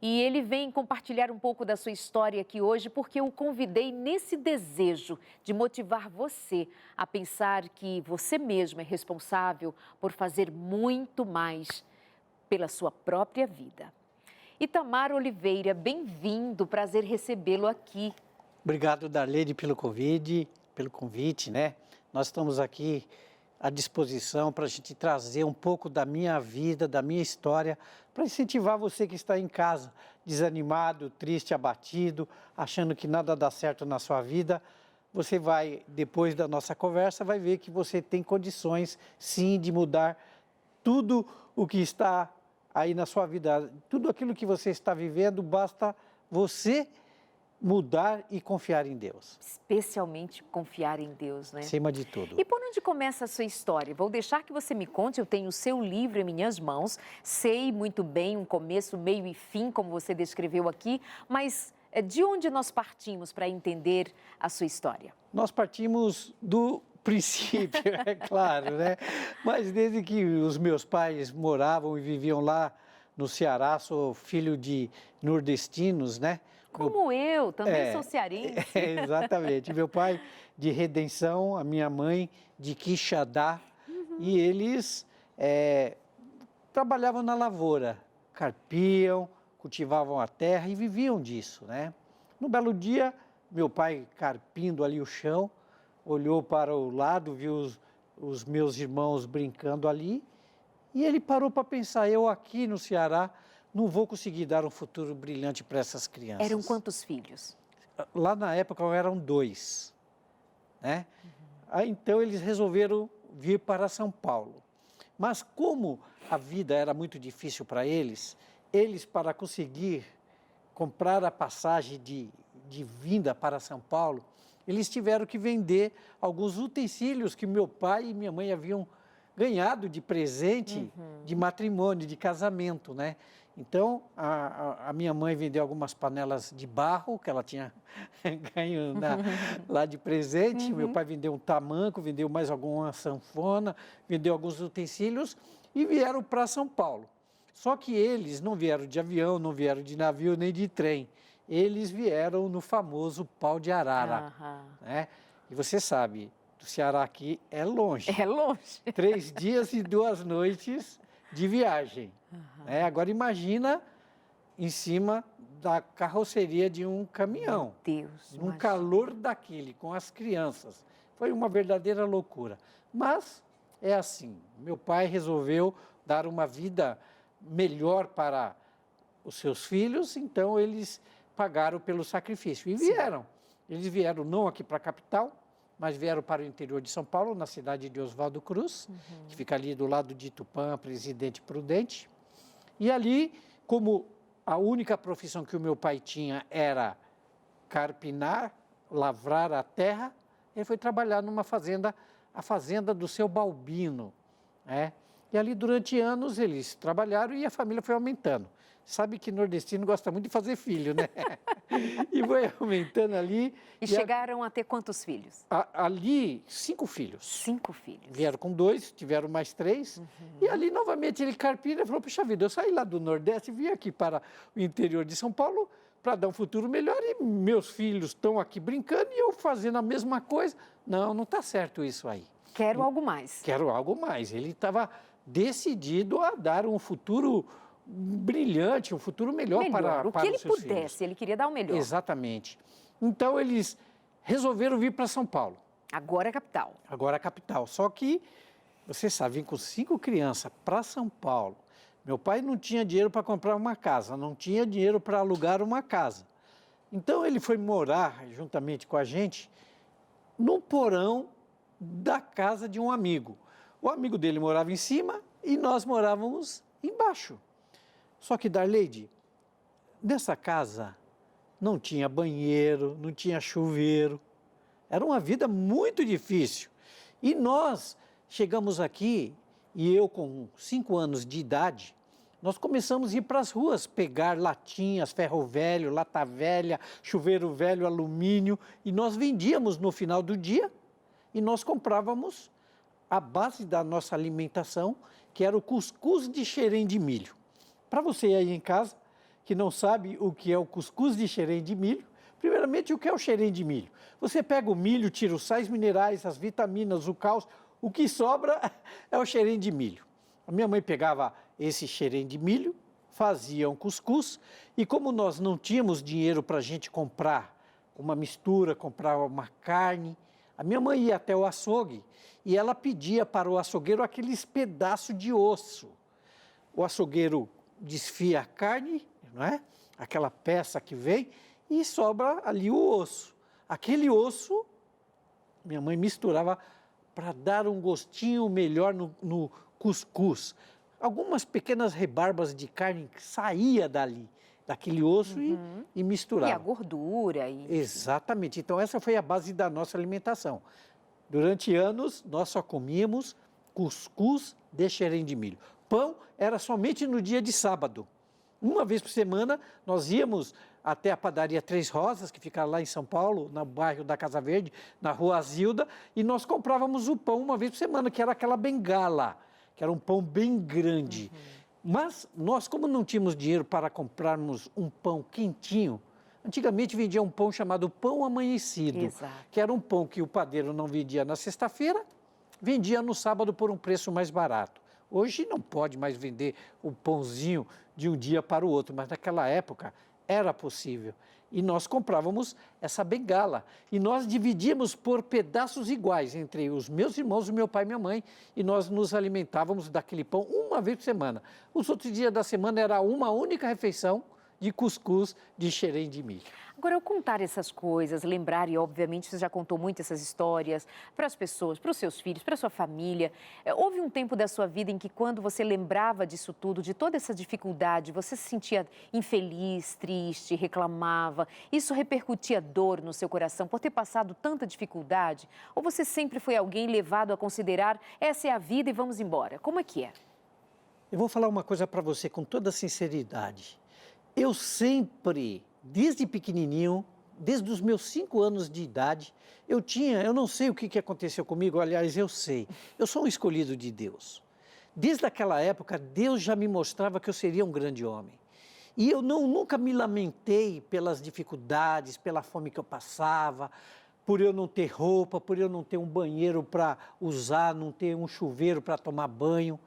E ele vem compartilhar um pouco da sua história aqui hoje porque eu o convidei nesse desejo de motivar você a pensar que você mesmo é responsável por fazer muito mais pela sua própria vida. Itamar Oliveira, bem-vindo, prazer recebê-lo aqui. Obrigado, Darlene, pelo convite, né? Nós estamos aqui à disposição para a gente trazer um pouco da minha vida, da minha história, para incentivar você que está em casa, desanimado, triste, abatido, achando que nada dá certo na sua vida. Você vai, depois da nossa conversa, vai ver que você tem condições, sim, de mudar tudo o que está aí na sua vida. Tudo aquilo que você está vivendo, basta você mudar e confiar em Deus. Especialmente confiar em Deus, né? Acima de tudo. E por onde começa a sua história? Vou deixar que você me conte, eu tenho o seu livro em minhas mãos, sei muito bem um começo, meio e fim, como você descreveu aqui, mas de onde nós partimos para entender a sua história? Nós partimos do princípio, é claro, né? Mas desde que os meus pais moravam e viviam lá no Ceará, sou filho de nordestinos, né? Como eu, também sou cearense. Exatamente. Meu pai de Redenção, a minha mãe de Quixadá. E eles trabalhavam na lavoura, carpiam, cultivavam a terra e viviam disso, né? No belo dia, meu pai carpindo ali o chão, olhou para o lado, viu os meus irmãos brincando ali e ele parou para pensar, eu aqui no Ceará não vou conseguir dar um futuro brilhante para essas crianças. Eram quantos filhos? Lá na época eram 2, né? Aí, então eles resolveram vir para São Paulo. Mas como a vida era muito difícil para eles para conseguir comprar a passagem de vinda para São Paulo, eles tiveram que vender alguns utensílios que meu pai e minha mãe haviam ganhado de presente, de matrimônio, de casamento, né? Então, a minha mãe vendeu algumas panelas de barro, que ela tinha ganho lá de presente. Meu pai vendeu um tamanco, vendeu mais alguma sanfona, vendeu alguns utensílios e vieram para São Paulo. Só que eles não vieram de avião, não vieram de navio nem de trem. Eles vieram no famoso pau de arara, né? E você sabe, do Ceará aqui é longe. É longe. 3 dias e 2 noites de viagem. Agora imagina em cima da carroceria de um caminhão. Deus, Um imagina. calor daquele, com as crianças. Foi uma verdadeira loucura. Mas é assim, meu pai resolveu dar uma vida melhor para os seus filhos, então eles pagaram pelo sacrifício. E vieram. Eles vieram não aqui para a capital, mas vieram para o interior de São Paulo, na cidade de Oswaldo Cruz, que fica ali do lado de Tupã, Presidente Prudente. E ali, como a única profissão que o meu pai tinha era carpinar, lavrar a terra, ele foi trabalhar numa fazenda, a fazenda do seu Balbino. E ali, durante anos, eles trabalharam e a família foi aumentando. Sabe que nordestino gosta muito de fazer filho, né? E foi aumentando ali. E chegaram a ter quantos filhos? Ali, 5 filhos. 5 filhos. Vieram com 2, tiveram mais 3. E ali, novamente, ele carpina e falou, puxa vida, eu saí lá do Nordeste e vim aqui para o interior de São Paulo para dar um futuro melhor e meus filhos estão aqui brincando e eu fazendo a mesma coisa. Não está certo isso aí. Quero algo mais. Quero algo mais. Ele estava decidido a dar um futuro brilhante, um futuro melhor para o que ele os seus pudesse, filhos. ele queria dar o melhor. Exatamente. Então, eles resolveram vir para São Paulo. Agora é capital. Agora a capital. Só que, você sabe, vim com 5 crianças para São Paulo. Meu pai não tinha dinheiro para comprar uma casa, não tinha dinheiro para alugar uma casa. Então, ele foi morar, juntamente com a gente, no porão da casa de um amigo. O amigo dele morava em cima e nós morávamos embaixo. Só que, Darleide, nessa casa não tinha banheiro, não tinha chuveiro. Era uma vida muito difícil. E nós chegamos aqui, e eu com 5 anos de idade, nós começamos a ir para as ruas, pegar latinhas, ferro velho, lata velha, chuveiro velho, alumínio, e nós vendíamos no final do dia, e nós comprávamos a base da nossa alimentação, que era o cuscuz de xerém de milho. Para você aí em casa, que não sabe o que é o cuscuz de xerém de milho, primeiramente, o que é o xerém de milho? Você pega o milho, tira os sais minerais, as vitaminas, o cálcio, o que sobra é o xerém de milho. A minha mãe pegava esse xerém de milho, fazia um cuscuz, e como nós não tínhamos dinheiro para a gente comprar uma mistura, comprar uma carne, a minha mãe ia até o açougue e ela pedia para o açougueiro aqueles pedaços de osso. O açougueiro desfia a carne, não é? Aquela peça que vem, e sobra ali o osso. Aquele osso, minha mãe misturava para dar um gostinho melhor no cuscuz. Algumas pequenas rebarbas de carne saía dali, daquele osso e misturava. E a gordura. Exatamente. Então, essa foi a base da nossa alimentação. Durante anos, nós só comíamos cuscuz de xerém de milho. Pão era somente no dia de sábado. Uma vez por semana, nós íamos até a padaria Três Rosas, que fica lá em São Paulo, no bairro da Casa Verde, na Rua Azilda, e nós comprávamos o pão uma vez por semana, que era aquela bengala, que era um pão bem grande. Mas nós, como não tínhamos dinheiro para comprarmos um pão quentinho, antigamente vendia um pão chamado pão amanhecido, Exato. que era um pão que o padeiro não vendia na sexta-feira, vendia no sábado por um preço mais barato. Hoje não pode mais vender o pãozinho de um dia para o outro, mas naquela época era possível. E nós comprávamos essa bengala. E nós dividíamos por pedaços iguais entre os meus irmãos, o meu pai e minha mãe, e nós nos alimentávamos daquele pão uma vez por semana. Os outros dias da semana era uma única refeição de cuscuz de xerém de milho. Agora, ao contar essas coisas, lembrar, e obviamente você já contou muito essas histórias para as pessoas, para os seus filhos, para a sua família, houve um tempo da sua vida em que quando você lembrava disso tudo, de toda essa dificuldade, você se sentia infeliz, triste, reclamava, isso repercutia dor no seu coração por ter passado tanta dificuldade? Ou você sempre foi alguém levado a considerar, essa é a vida e vamos embora? Como é que é? Eu vou falar uma coisa para você com toda sinceridade. Eu sempre, desde pequenininho, desde os meus 5 anos de idade, eu não sei o que aconteceu comigo, aliás, eu sei, eu sou um escolhido de Deus. Desde aquela época, Deus já me mostrava que eu seria um grande homem. E eu nunca me lamentei pelas dificuldades, pela fome que eu passava, por eu não ter roupa, por eu não ter um banheiro para usar, não ter um chuveiro para tomar banho.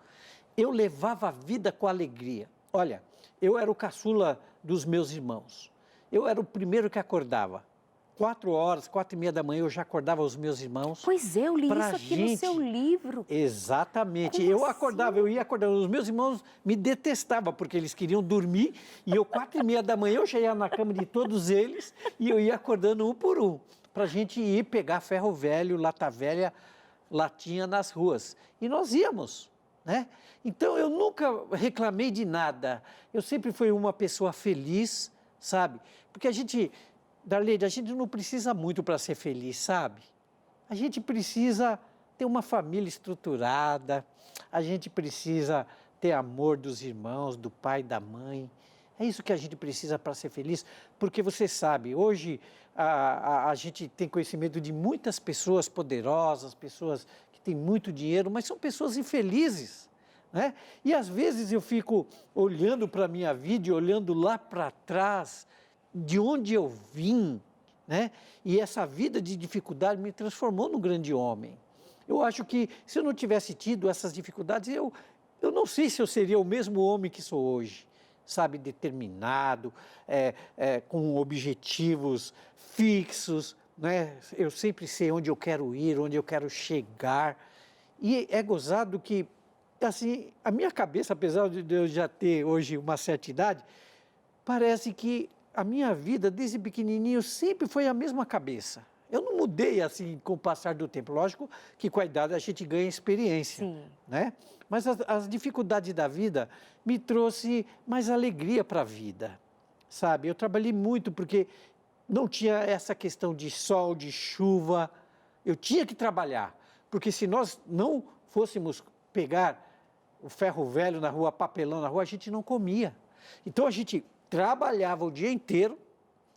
Eu levava a vida com alegria. Olha, eu era o caçula dos meus irmãos. Eu era o primeiro que acordava. 4 horas, 4h30 da manhã, eu já acordava os meus irmãos. Pois é, eu li isso aqui no seu livro. Exatamente. Como Eu assim? acordava, eu ia acordando. Os meus irmãos me detestavam, porque eles queriam dormir. E eu, 4h30 da manhã, eu já ia na cama de todos eles. E eu ia acordando um por um, para a gente ir pegar ferro velho, lata velha, latinha nas ruas. E nós íamos, né? Então, eu nunca reclamei de nada. Eu sempre fui uma pessoa feliz, sabe? Porque Darleide, a gente não precisa muito para ser feliz, sabe? A gente precisa ter uma família estruturada, a gente precisa ter amor dos irmãos, do pai, da mãe. É isso que a gente precisa para ser feliz, porque você sabe, hoje a gente tem conhecimento de muitas pessoas poderosas, pessoas que têm muito dinheiro, mas são pessoas infelizes, né? E às vezes eu fico olhando para a minha vida e olhando lá para trás, de onde eu vim, né? E essa vida de dificuldade me transformou num grande homem. Eu acho que se eu não tivesse tido essas dificuldades, eu não sei se eu seria o mesmo homem que sou hoje, sabe? Determinado, com objetivos fixos, né? Eu sempre sei onde eu quero ir, onde eu quero chegar. E é gozado que, assim, a minha cabeça, apesar de eu já ter hoje uma certa idade, parece que a minha vida, desde pequenininho, sempre foi a mesma cabeça. Eu não mudei assim com o passar do tempo. Lógico que com a idade a gente ganha experiência, Sim. né? Mas as dificuldades da vida me trouxe mais alegria para a vida, sabe? Eu trabalhei muito porque não tinha essa questão de sol, de chuva. Eu tinha que trabalhar, porque se nós não fôssemos pegar o ferro velho na rua, papelão na rua, a gente não comia. Então a gente trabalhava o dia inteiro,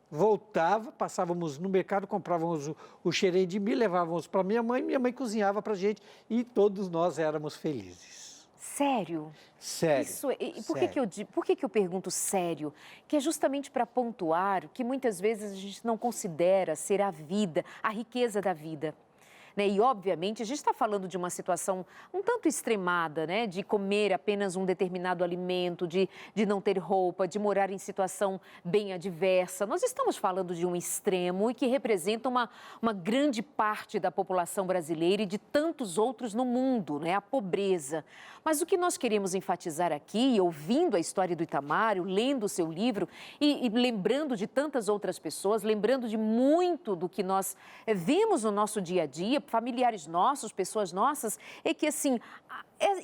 voltava, passávamos no mercado, comprávamos o xerém de milho, levávamos para minha mãe cozinhava para a gente e todos nós éramos felizes. Sério? Sério. E por que eu pergunto sério? Que é justamente para pontuar que muitas vezes a gente não considera ser a vida, a riqueza da vida. Né? E, obviamente, a gente está falando de uma situação um tanto extremada, né? De comer apenas um determinado alimento, de não ter roupa, de morar em situação bem adversa. Nós estamos falando de um extremo e que representa uma grande parte da população brasileira e de tantos outros no mundo, né? A pobreza. Mas o que nós queremos enfatizar aqui, ouvindo a história do Itamar, lendo o seu livro e lembrando de tantas outras pessoas, lembrando de muito do que nós vemos no nosso dia a dia, familiares nossos, pessoas nossas, é que assim,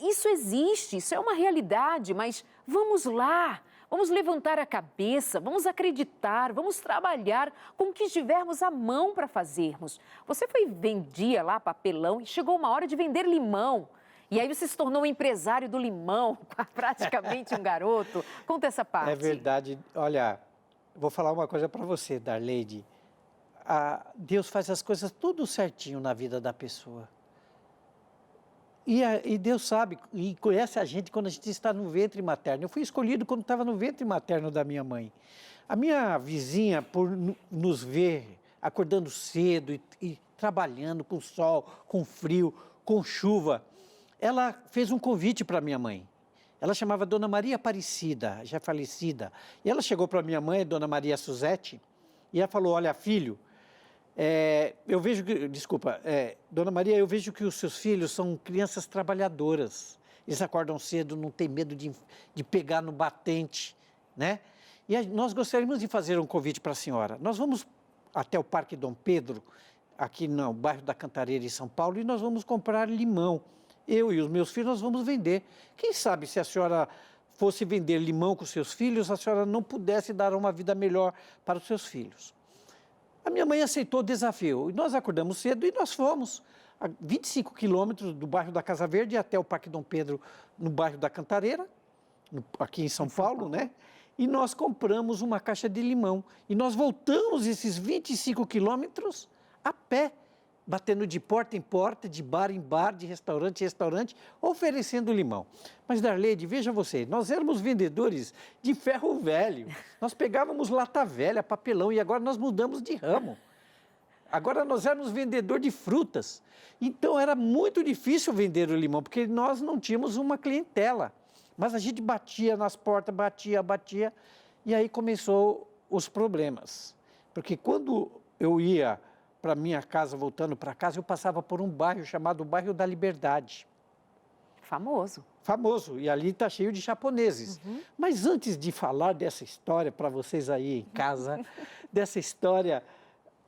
isso existe, isso é uma realidade, mas vamos lá, vamos levantar a cabeça, vamos acreditar, vamos trabalhar com o que tivermos à mão para fazermos. Você vendia lá papelão e chegou uma hora de vender limão. E aí você se tornou um empresário do limão, praticamente um garoto. Conta essa parte. É verdade. Olha, vou falar uma coisa para você, Darleide. Deus faz as coisas tudo certinho na vida da pessoa. E Deus sabe e conhece a gente quando a gente está no ventre materno. Eu fui escolhido quando estava no ventre materno da minha mãe. A minha vizinha, por nos ver acordando cedo e trabalhando com sol, com frio, com chuva, ela fez um convite para minha mãe. Ela chamava Dona Maria Aparecida, já falecida. E ela chegou para minha mãe, Dona Maria Suzete, e ela falou, olha, filho, eu vejo que, Dona Maria, eu vejo que os seus filhos são crianças trabalhadoras. Eles acordam cedo, não tem medo de pegar no batente, né? E nós gostaríamos de fazer um convite para a senhora. Nós vamos até o Parque Dom Pedro, aqui no bairro da Cantareira, em São Paulo, e nós vamos comprar limão. Eu e os meus filhos, nós vamos vender. Quem sabe se a senhora fosse vender limão com seus filhos, a senhora não pudesse dar uma vida melhor para os seus filhos. A minha mãe aceitou o desafio. E nós acordamos cedo e nós fomos a 25 quilômetros do bairro da Casa Verde até o Parque Dom Pedro, no bairro da Cantareira, aqui em São Paulo, né? E nós compramos uma caixa de limão. E nós voltamos esses 25 quilômetros a pé, batendo de porta em porta, de bar em bar, de restaurante em restaurante, oferecendo limão. Mas, Darleide, veja você, nós éramos vendedores de ferro velho. Nós pegávamos lata velha, papelão, e agora nós mudamos de ramo. Agora nós éramos vendedor de frutas. Então era muito difícil vender o limão, porque nós não tínhamos uma clientela. Mas a gente batia nas portas, batia, e aí começou os problemas. Porque quando eu ia para minha casa, voltando para casa, eu passava por um bairro chamado Bairro da Liberdade. Famoso. Famoso, e ali está cheio de japoneses. Mas antes de falar dessa história para vocês aí em casa, dessa história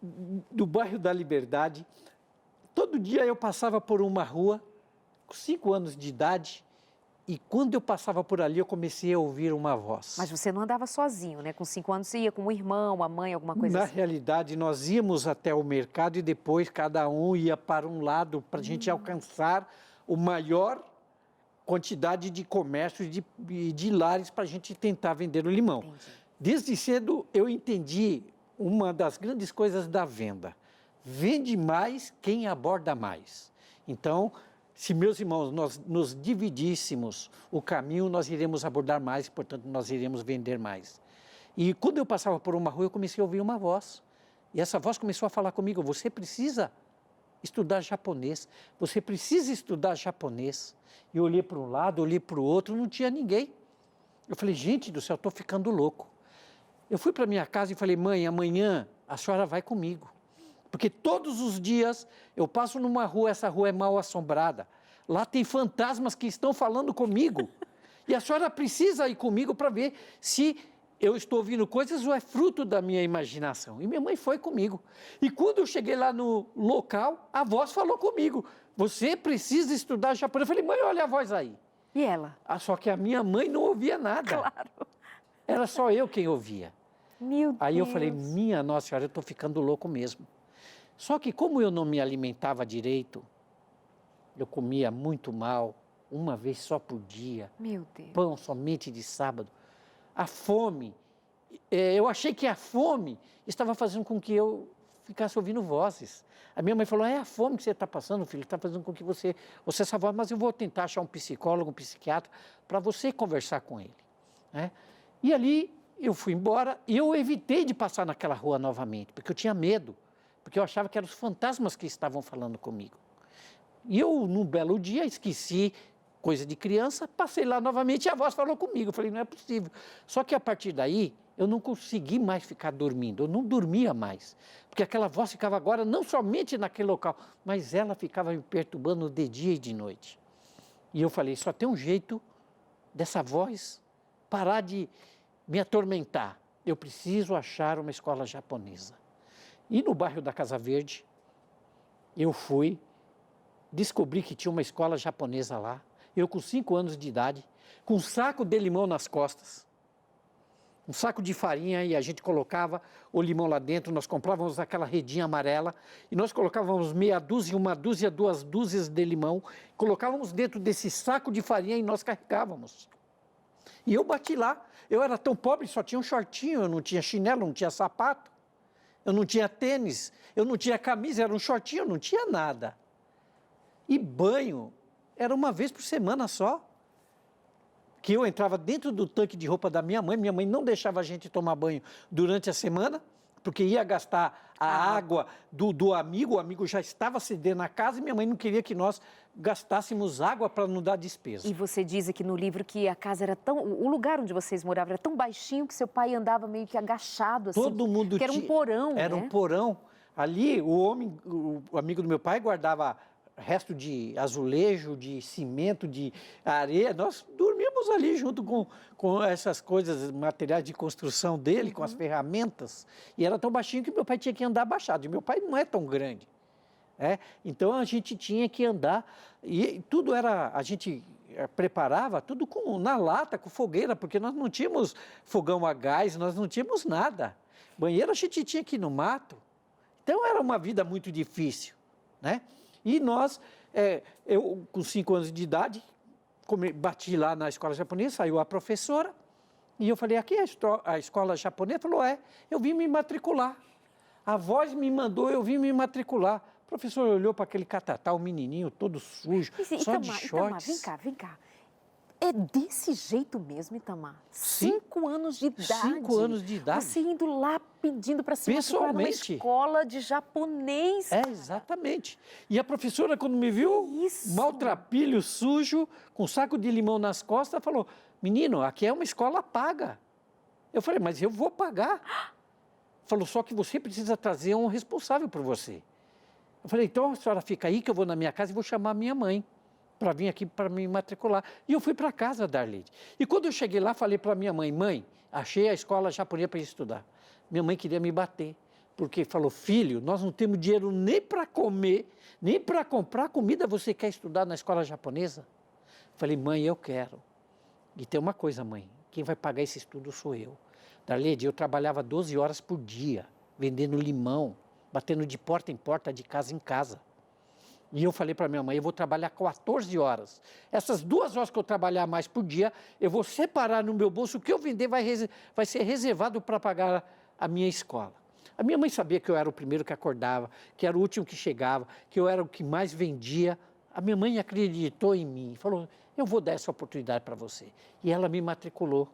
do Bairro da Liberdade, todo dia eu passava por uma rua, com 5 anos de idade, e quando eu passava por ali, eu comecei a ouvir uma voz. Mas você não andava sozinho, né? Com 5 anos você ia com um irmão, a mãe, alguma coisa Na assim? realidade, nós íamos até o mercado e depois cada um ia para um lado para a gente alcançar o maior quantidade de comércio e de lares para a gente tentar vender o limão. Entendi. Desde cedo eu entendi uma das grandes coisas da venda. Vende mais quem aborda mais. Então, se meus irmãos, nós nos dividíssemos o caminho, nós iremos abordar mais e, portanto, nós iremos vender mais. E quando eu passava por uma rua, eu comecei a ouvir uma voz. E essa voz começou a falar comigo: você precisa estudar japonês, você precisa estudar japonês. E eu olhei para um lado, olhei para o outro, não tinha ninguém. Eu falei: gente do céu, estou ficando louco. Eu fui para minha casa e falei: mãe, amanhã a senhora vai comigo. Porque todos os dias eu passo numa rua, essa rua é mal assombrada. Lá tem fantasmas que estão falando comigo. E a senhora precisa ir comigo para ver se eu estou ouvindo coisas ou é fruto da minha imaginação. E minha mãe foi comigo. E quando eu cheguei lá no local, a voz falou comigo: você precisa estudar japonês. Eu falei: mãe, olha a voz aí. E ela? Só que a minha mãe não ouvia nada. Claro. Era só eu quem ouvia. Meu Deus. Aí eu falei: minha Nossa Senhora, eu estou ficando louco mesmo. Só que como eu não me alimentava direito, eu comia muito mal, uma vez só por dia. Meu Deus. Pão somente de sábado. A fome, eu achei que a fome estava fazendo com que eu ficasse ouvindo vozes. A minha mãe falou: é a fome que você está passando, filho, está fazendo com que você essa voz, mas eu vou tentar achar um psicólogo, um psiquiatra, para você conversar com ele. Né? E ali eu fui embora e eu evitei de passar naquela rua novamente, porque eu tinha medo, porque eu achava que eram os fantasmas que estavam falando comigo. E eu, num belo dia, esqueci, coisa de criança, passei lá novamente e a voz falou comigo. Eu falei: não é possível. Só que a partir daí, eu não consegui mais ficar dormindo, eu não dormia mais. Porque aquela voz ficava agora não somente naquele local, mas ela ficava me perturbando de dia e de noite. E eu falei: só tem um jeito dessa voz parar de me atormentar. Eu preciso achar uma escola japonesa. E no bairro da Casa Verde, eu fui, descobri que tinha uma escola japonesa lá. Eu com 5 anos de idade, com um saco de limão nas costas, um saco de farinha, e a gente colocava o limão lá dentro, nós comprávamos aquela redinha amarela, e nós colocávamos meia dúzia, uma dúzia, 2 dúzias de limão, colocávamos dentro desse saco de farinha e nós carregávamos. E eu bati lá, eu era tão pobre, só tinha um shortinho, eu não tinha chinelo, não tinha sapato, eu não tinha tênis, eu não tinha camisa, era um shortinho, eu não tinha nada. E banho era uma vez por semana só, que eu entrava dentro do tanque de roupa da minha mãe não deixava a gente tomar banho durante a semana, porque ia gastar a água do amigo, o amigo já estava cedendo a casa e minha mãe não queria que nós gastássemos água para não dar despesa. E você diz aqui no livro que a casa era tão... O lugar onde vocês moravam era tão baixinho que seu pai andava meio que agachado, assim. Todo mundo que era um porão, Era né? um porão. Ali, o amigo do meu pai guardava resto de azulejo, de cimento, de areia. Nós dormíamos ali junto com essas coisas, materiais de construção dele, com as ferramentas. E era tão baixinho que meu pai tinha que andar abaixado. E meu pai não é tão grande. Então, a gente tinha que andar. E tudo era... A gente preparava tudo na lata, com fogueira, porque nós não tínhamos fogão a gás, nós não tínhamos nada. Banheiro a gente tinha que ir no mato. Então, era uma vida muito difícil, né? E nós, eu com 5 anos de idade, bati lá na escola japonesa, saiu a professora, e eu falei: aqui é a escola japonesa? Falou: eu vim me matricular. A voz me mandou, eu vim me matricular. O professor olhou para aquele catatá, o menininho todo sujo, só de shorts. Vem cá. É desse jeito mesmo, Itamar? Sim. 5 anos de idade. 5 anos de idade. Você indo lá pedindo para se matricular numa Pessoalmente. escola de japonês. É, exatamente. E a professora, quando me viu, Isso. maltrapilho, sujo, com um saco de limão nas costas, falou, menino, aqui é uma escola paga. Eu falei, mas eu vou pagar. Falou, só que você precisa trazer um responsável por você. Eu falei, então a senhora fica aí que eu vou na minha casa e vou chamar a minha mãe para vir aqui para me matricular. E eu fui para casa da Arleide. E quando eu cheguei lá, falei para minha mãe, mãe, achei a escola japonesa para estudar. Minha mãe queria me bater, porque falou, filho, nós não temos dinheiro nem para comer, nem para comprar comida, você quer estudar na escola japonesa? Falei, mãe, eu quero. E tem uma coisa, mãe, quem vai pagar esse estudo sou eu. Darleide, eu trabalhava 12 horas por dia, vendendo limão, batendo de porta em porta, de casa em casa. E eu falei para minha mãe, eu vou trabalhar 14 horas. Essas 2 horas que eu trabalhar mais por dia, eu vou separar no meu bolso, o que eu vender vai ser reservado para pagar a minha escola. A minha mãe sabia que eu era o primeiro que acordava, que era o último que chegava, que eu era o que mais vendia. A minha mãe acreditou em mim, falou, eu vou dar essa oportunidade para você. E ela me matriculou.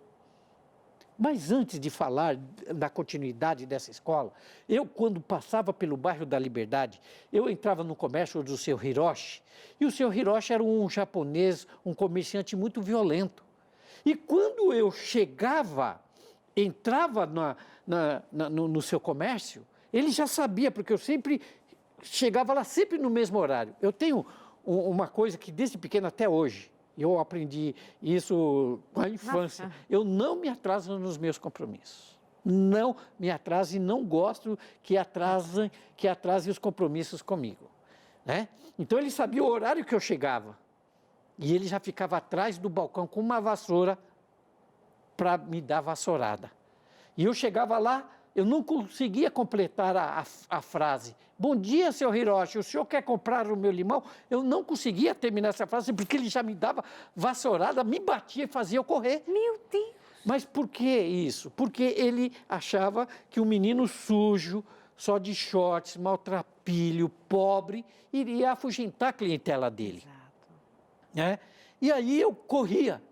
Mas antes de falar da continuidade dessa escola, eu, quando passava pelo bairro da Liberdade, eu entrava no comércio do seu Hiroshi, e o seu Hiroshi era um japonês, um comerciante muito violento. E quando eu chegava, entrava no seu comércio, ele já sabia, porque eu sempre chegava lá sempre no mesmo horário. Eu tenho uma coisa que desde pequeno até hoje, eu aprendi isso com a infância. Eu não me atraso nos meus compromissos. Não me atraso e não gosto que atrasem os compromissos comigo. Né? Então, ele sabia o horário que eu chegava. E ele já ficava atrás do balcão com uma vassoura para me dar vassourada. E eu chegava lá, eu não conseguia completar a frase. Bom dia, seu Hiroshi, o senhor quer comprar o meu limão? Eu não conseguia terminar essa frase porque ele já me dava vassourada, me batia e fazia eu correr. Meu Deus! Mas por que isso? Porque ele achava que um menino sujo, só de shorts, maltrapilho, pobre, iria afugentar a clientela dele. Exato. Né? E aí eu corria.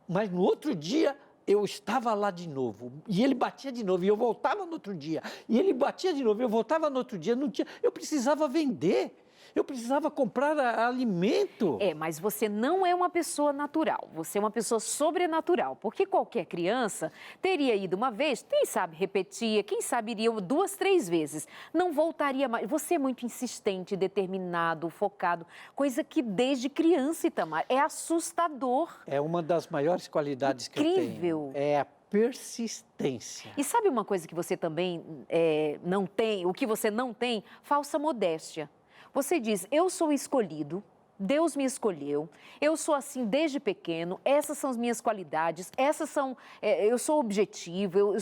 Mas no outro dia eu estava lá de novo, e ele batia de novo, e eu voltava no outro dia, e ele batia de novo, e eu voltava no outro dia, eu precisava vender, eu precisava comprar alimento. Mas você não é uma pessoa natural, você é uma pessoa sobrenatural, porque qualquer criança teria ido uma vez, quem sabe repetia, quem sabe iria 2, 3 vezes, não voltaria mais. Você é muito insistente, determinado, focado, coisa que desde criança, Itamar, é assustador. É uma das maiores qualidades que eu tenho. É a persistência. E sabe uma coisa que você também não tem, o que você não tem? Falsa modéstia. Você diz, eu sou escolhido, Deus me escolheu, eu sou assim desde pequeno, essas são as minhas qualidades, eu sou objetivo,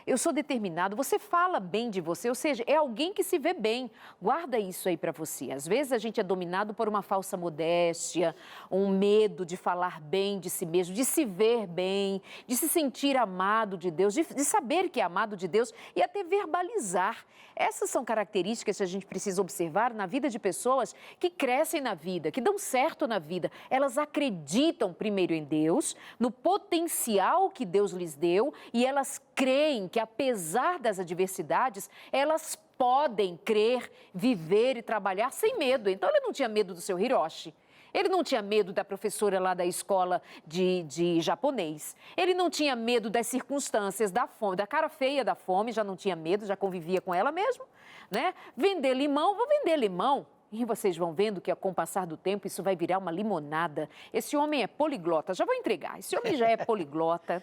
eu sou determinado, você fala bem de você, ou seja, é alguém que se vê bem. Guarda isso aí para você. Às vezes a gente é dominado por uma falsa modéstia, um medo de falar bem de si mesmo, de se ver bem, de se sentir amado de Deus, de saber que é amado de Deus e até verbalizar. Essas são características que a gente precisa observar na vida de pessoas que crescem na vida, que dão certo na vida. Elas acreditam primeiro em Deus, no potencial que Deus lhes deu, e elas creem que, apesar das adversidades, elas podem crer, viver e trabalhar sem medo. Então, ele não tinha medo do seu Hiroshi. Ele não tinha medo da professora lá da escola de japonês. Ele não tinha medo das circunstâncias da fome, da cara feia da fome, já não tinha medo, já convivia com ela mesmo, né? Vender limão, vou vender limão. E vocês vão vendo que, com o passar do tempo, isso vai virar uma limonada. Esse homem é poliglota, já vou entregar. Esse homem já é poliglota,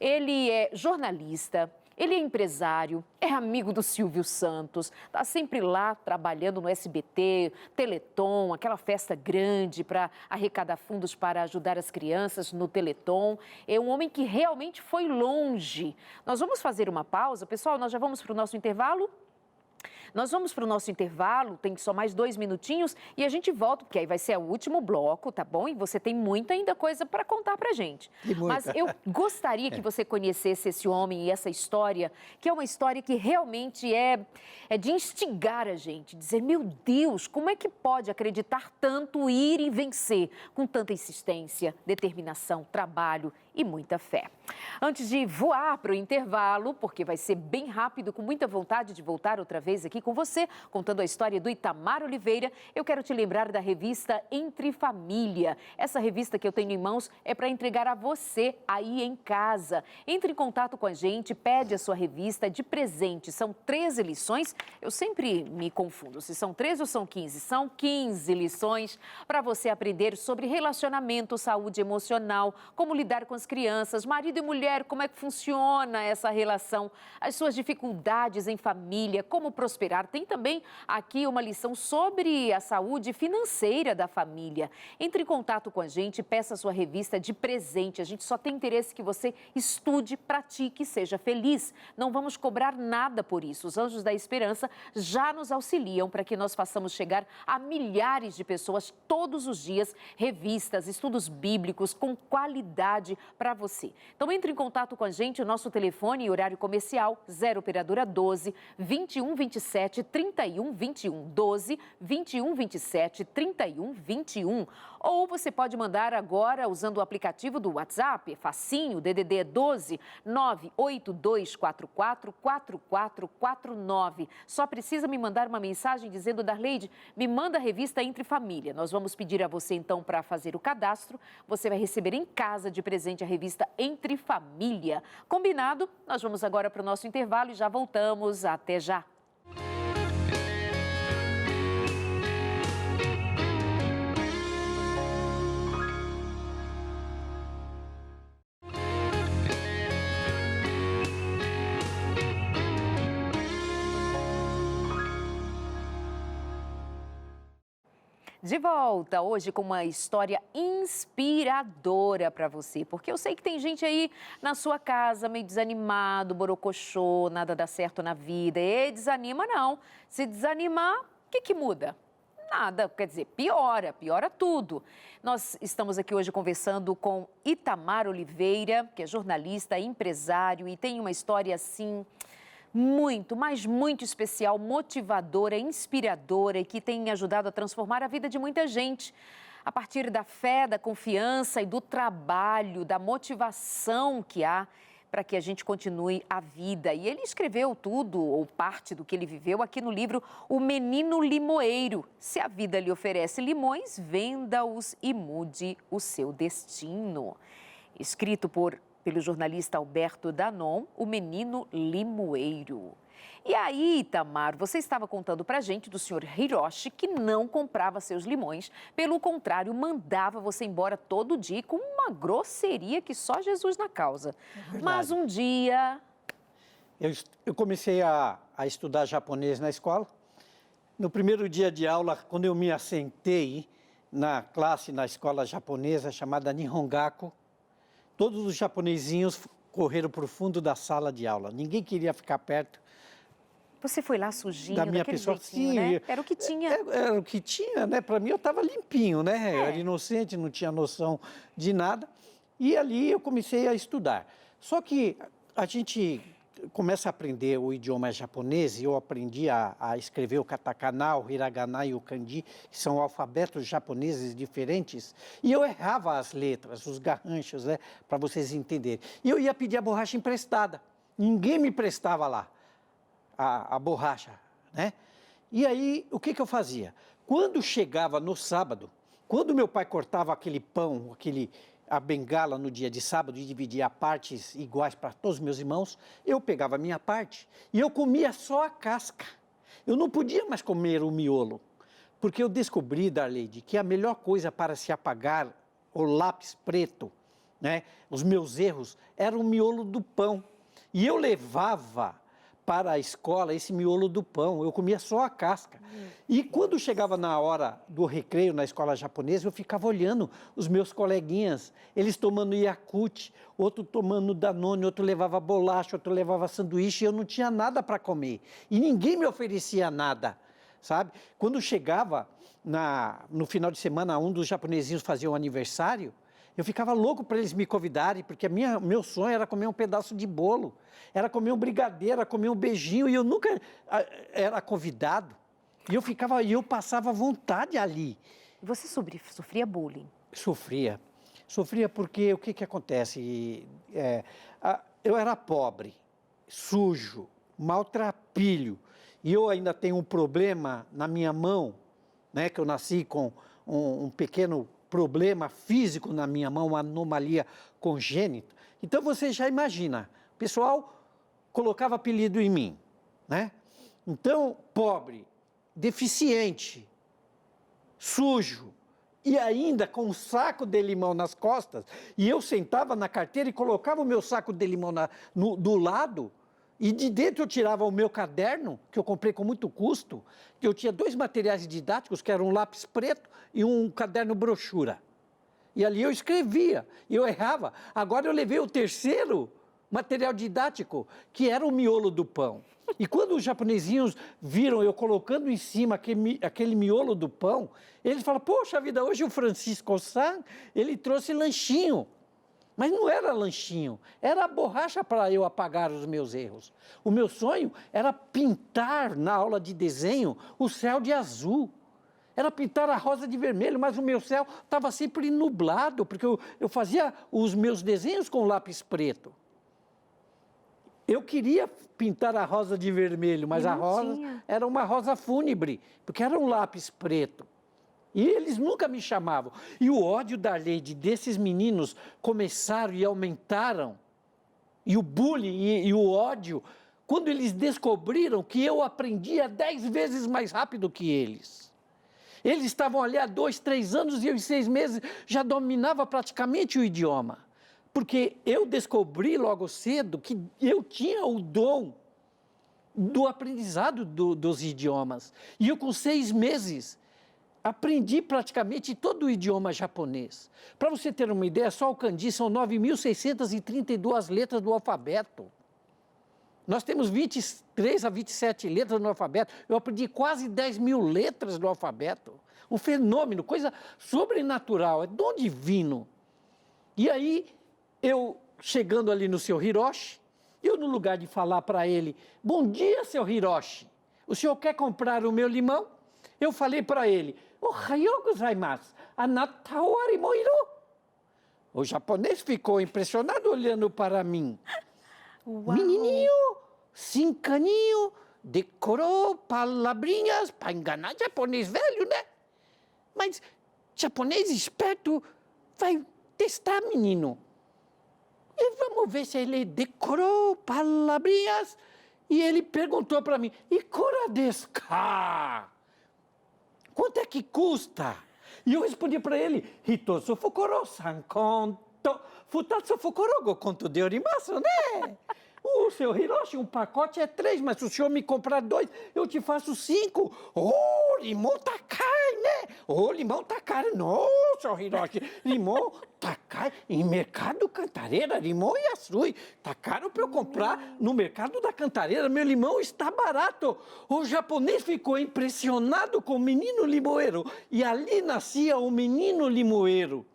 ele é jornalista, ele é empresário, é amigo do Silvio Santos, está sempre lá trabalhando no SBT, Teleton, aquela festa grande para arrecadar fundos para ajudar as crianças no Teleton. É um homem que realmente foi longe. Nós vamos fazer uma pausa, pessoal, nós já vamos para o nosso intervalo. Nós vamos para o nosso intervalo, tem só mais 2 minutinhos e a gente volta, porque aí vai ser o último bloco, tá bom? E você tem muita ainda coisa para contar pra gente. Mas eu gostaria que você conhecesse esse homem e essa história, que é uma história que realmente é de instigar a gente, dizer, meu Deus, como é que pode acreditar tanto, ir e vencer com tanta insistência, determinação, trabalho e muita fé. Antes de voar para o intervalo, porque vai ser bem rápido, com muita vontade de voltar outra vez aqui com você, contando a história do Itamar Oliveira, eu quero te lembrar da revista Entre Família. Essa revista que eu tenho em mãos é para entregar a você aí em casa. Entre em contato com a gente, pede a sua revista de presente. São 13 lições, eu sempre me confundo se são 13 ou são 15. São 15 lições para você aprender sobre relacionamento, saúde emocional, como lidar com as crianças, marido e mulher, como é que funciona essa relação, as suas dificuldades em família, como prosperar. Tem também aqui uma lição sobre a saúde financeira da família. Entre em contato com a gente, peça a sua revista de presente. A gente só tem interesse que você estude, pratique e seja feliz. Não vamos cobrar nada por isso. Os Anjos da Esperança já nos auxiliam para que nós façamos chegar a milhares de pessoas todos os dias, revistas, estudos bíblicos com qualidade para você. Então entre em contato com a gente, o nosso telefone e horário comercial 0 operadora 12 21 27 31 21 12 21 27 31 21. Ou você pode mandar agora usando o aplicativo do WhatsApp, é facinho, DDD 12 98244 4449. Só precisa me mandar uma mensagem dizendo, Darleide, me manda a revista Entre Família. Nós vamos pedir a você então para fazer o cadastro. Você vai receber em casa de presente a revista Entre Família. Combinado? Nós vamos agora para o nosso intervalo e já voltamos. Até já! De volta hoje com uma história inspiradora para você, porque eu sei que tem gente aí na sua casa meio desanimado, borocochô, nada dá certo na vida. E desanima não. Se desanimar, o que muda? Nada, quer dizer, piora tudo. Nós estamos aqui hoje conversando com Itamar Oliveira, que é jornalista, empresário e tem uma história assim muito, mas muito especial, motivadora, inspiradora e que tem ajudado a transformar a vida de muita gente. A partir da fé, da confiança e do trabalho, da motivação que há para que a gente continue a vida. E ele escreveu tudo, ou parte do que ele viveu, aqui no livro O Menino Limoeiro. Se a vida lhe oferece limões, venda-os e mude o seu destino. Escrito pelo jornalista Alberto Danon, O Menino Limoeiro. E aí, Itamar, você estava contando pra gente do senhor Hiroshi que não comprava seus limões, pelo contrário, mandava você embora todo dia com uma grosseria que só Jesus na causa. Mas um dia... Eu comecei a estudar japonês na escola. No primeiro dia de aula, quando eu me assentei na classe, na escola japonesa chamada Nihongaku, todos os japonesinhos correram para o fundo da sala de aula. Ninguém queria ficar perto. Você foi lá sujinho, da minha pessoa, sim, né? Era o que tinha. Era o que tinha, né? Para mim, eu estava limpinho, né? Eu era inocente, não tinha noção de nada. E ali eu comecei a estudar. Só que a gente começa a aprender o idioma japonês, e eu aprendi a escrever o katakana, o hiragana e o kanji, que são alfabetos japoneses diferentes, e eu errava as letras, os garranchos, né, para vocês entenderem. E eu ia pedir a borracha emprestada. Ninguém me prestava lá a borracha, né? E aí, o que eu fazia? Quando chegava no sábado, quando meu pai cortava aquele pão, a bengala no dia de sábado e dividia partes iguais para todos os meus irmãos, eu pegava a minha parte e eu comia só a casca. Eu não podia mais comer o miolo, porque eu descobri, Darleide, que a melhor coisa para se apagar o lápis preto, né, os meus erros, era o miolo do pão. E eu levava para a escola esse miolo do pão, eu comia só a casca. E quando chegava na hora do recreio na escola japonesa, eu ficava olhando os meus coleguinhas, eles tomando Yakult, outro tomando Danone, outro levava bolacha, outro levava sanduíche, e eu não tinha nada para comer. E ninguém me oferecia nada, sabe? Quando chegava no final de semana, um dos japonesinhos fazia um aniversário, eu ficava louco para eles me convidarem, porque meu sonho era comer um pedaço de bolo, era comer um brigadeiro, era comer um beijinho, e eu nunca era convidado. E eu passava vontade ali. Você sofria bullying? Sofria. Sofria porque o que acontece? Eu era pobre, sujo, maltrapilho, e eu ainda tenho um problema na minha mão, né, que eu nasci com um pequeno problema físico na minha mão, uma anomalia congênita. Então você já imagina, o pessoal colocava apelido em mim, né? Então, pobre, deficiente, sujo, e ainda com um saco de limão nas costas, e eu sentava na carteira e colocava o meu saco de limão do lado, e de dentro eu tirava o meu caderno, que eu comprei com muito custo, que eu tinha 2 materiais didáticos, que eram um lápis preto e um caderno brochura. E ali eu escrevia, e eu errava. Agora eu levei o 3º material didático, que era o miolo do pão. E quando os japonesinhos viram eu colocando em cima aquele miolo do pão, eles falaram, poxa vida, hoje o Francisco-san, ele trouxe lanchinho. Mas não era lanchinho, era a borracha para eu apagar os meus erros. O meu sonho era pintar na aula de desenho o céu de azul. Era pintar a rosa de vermelho, mas o meu céu estava sempre nublado, porque eu fazia os meus desenhos com lápis preto. Eu queria pintar a rosa de vermelho, mas a rosa era uma rosa fúnebre, porque era um lápis preto. E eles nunca me chamavam. E o ódio da Leide desses meninos começaram e aumentaram. E o bullying e o ódio, quando eles descobriram que eu aprendia 10 vezes mais rápido que eles. Eles estavam ali há 2, 3 anos e eu em 6 meses já dominava praticamente o idioma. Porque eu descobri logo cedo que eu tinha o dom do aprendizado dos idiomas. E eu com 6 meses aprendi praticamente todo o idioma japonês. Para você ter uma ideia, só o kanji são 9.632 letras do alfabeto. Nós temos 23 a 27 letras no alfabeto. Eu aprendi quase 10.000 letras do alfabeto. Um fenômeno, coisa sobrenatural, é dom divino. E aí, eu chegando ali no seu Hiroshi, eu no lugar de falar para ele, bom dia, seu Hiroshi, o senhor quer comprar o meu limão? Eu falei para ele, ohayou gozaimasu, anata o arimoiro. O japonês ficou impressionado olhando para mim. Uau. Menininho, 5 aninhos, decorou palavrinhas para enganar japonês velho, né? Mas japonês esperto vai testar, menino. E vamos ver se ele decorou palavrinhas. E ele perguntou para mim, ikura desu ka? Quanto é que custa? E eu respondi para ele, hitotsu fukuro 3 konto, futatsu fukuro 5 konto de orimasu, né? O seu Hiroshi, um pacote é 3, mas se o senhor me comprar 2, eu te faço 5. Oh, limão tá caro, né? Oh, limão tá caro. Não, seu Hiroshi, limão tá caro. Em mercado Cantareira, limão e açúcar. Tá caro para eu comprar no mercado da Cantareira. Meu limão está barato. O japonês ficou impressionado com o menino limoeiro. E ali nascia o menino limoeiro.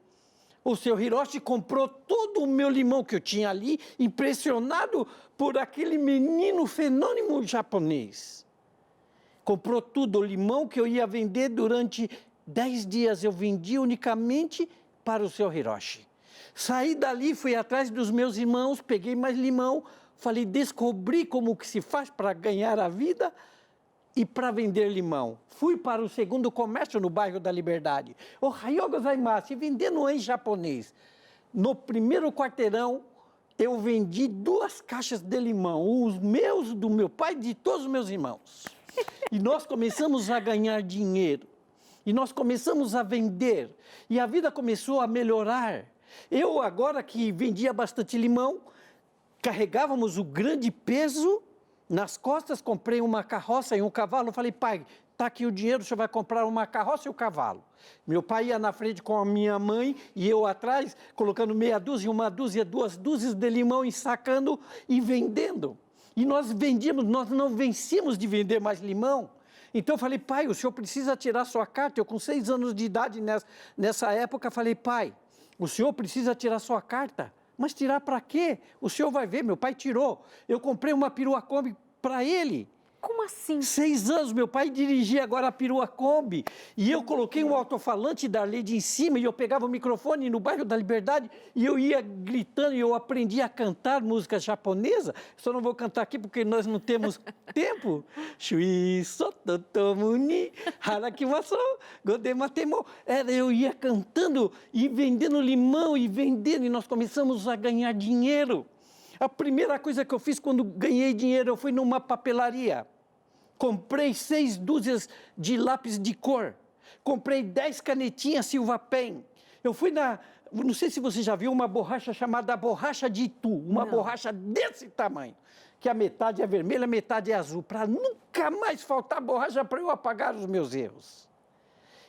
O seu Hiroshi comprou todo o meu limão que eu tinha ali, impressionado por aquele menino fenômeno japonês. Comprou tudo, o limão que eu ia vender durante 10 dias, eu vendi unicamente para o seu Hiroshi. Saí dali, fui atrás dos meus irmãos, peguei mais limão, falei, descobri como que se faz para ganhar a vida e para vender limão. Fui para o segundo comércio no bairro da Liberdade. Ohayou gozaimasu, vendendo em japonês. No primeiro quarteirão, eu vendi 2 caixas de limão, os meus, do meu pai e de todos os meus irmãos. E nós começamos a ganhar dinheiro. E nós começamos a vender. E a vida começou a melhorar. Eu, agora que vendia bastante limão, carregávamos o grande peso Nas costas comprei uma carroça e um cavalo. Eu falei, pai, está aqui o dinheiro, o senhor vai comprar uma carroça e um cavalo. Meu pai ia na frente com a minha mãe e eu atrás, colocando meia dúzia, uma dúzia, 2 dúzias de limão, ensacando e vendendo. E nós vendíamos, nós não vencíamos de vender mais limão. Então eu falei, pai, o senhor precisa tirar sua carta. Eu com 6 anos de idade nessa época, falei, pai, o senhor precisa tirar sua carta. Mas tirar para quê? O senhor vai ver, meu pai tirou. Eu comprei uma perua Kombi para ele. Como assim? 6 anos, meu pai dirigia agora a perua Kombi. E eu coloquei um alto-falante da Lede em cima e eu pegava o microfone no bairro da Liberdade e eu ia gritando e eu aprendi a cantar música japonesa. Só não vou cantar aqui porque nós não temos tempo. Shui sototomuni harakimasu godematemo. Eu ia cantando e vendendo limão e vendendo e nós começamos a ganhar dinheiro. A primeira coisa que eu fiz quando ganhei dinheiro, eu fui numa papelaria. Comprei 6 dúzias de lápis de cor. Comprei 10 canetinhas Silva Pen. Eu fui não sei se você já viu uma borracha chamada borracha de Itu. Uma borracha desse tamanho. Que a metade é vermelha, a metade é azul. Para nunca mais faltar borracha para eu apagar os meus erros.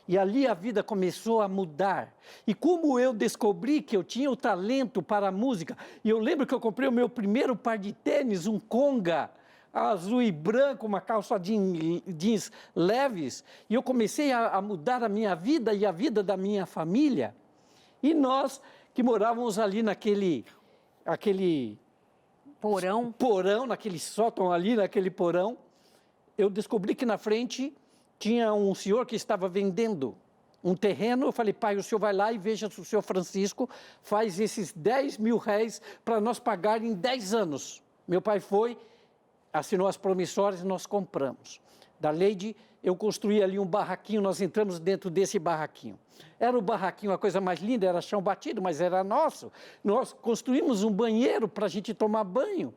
E ali a vida começou a mudar. E como eu descobri que eu tinha o talento para a música, e eu lembro que eu comprei o meu primeiro par de tênis, um Conga, azul e branco, uma calça jeans leves, e eu comecei a mudar a minha vida e a vida da minha família. E nós que morávamos ali naquele porão, naquele sótão ali, naquele porão, eu descobri que na frente tinha um senhor que estava vendendo um terreno. Eu falei, pai, o senhor vai lá e veja se o senhor Francisco faz esses 10 mil réis para nós pagar em 10 anos. Meu pai foi, assinou as promissórias e nós compramos. Da Leide, eu construí ali um barraquinho, nós entramos dentro desse barraquinho. Era o barraquinho, a coisa mais linda, era chão batido, mas era nosso. Nós construímos um banheiro para a gente tomar banho.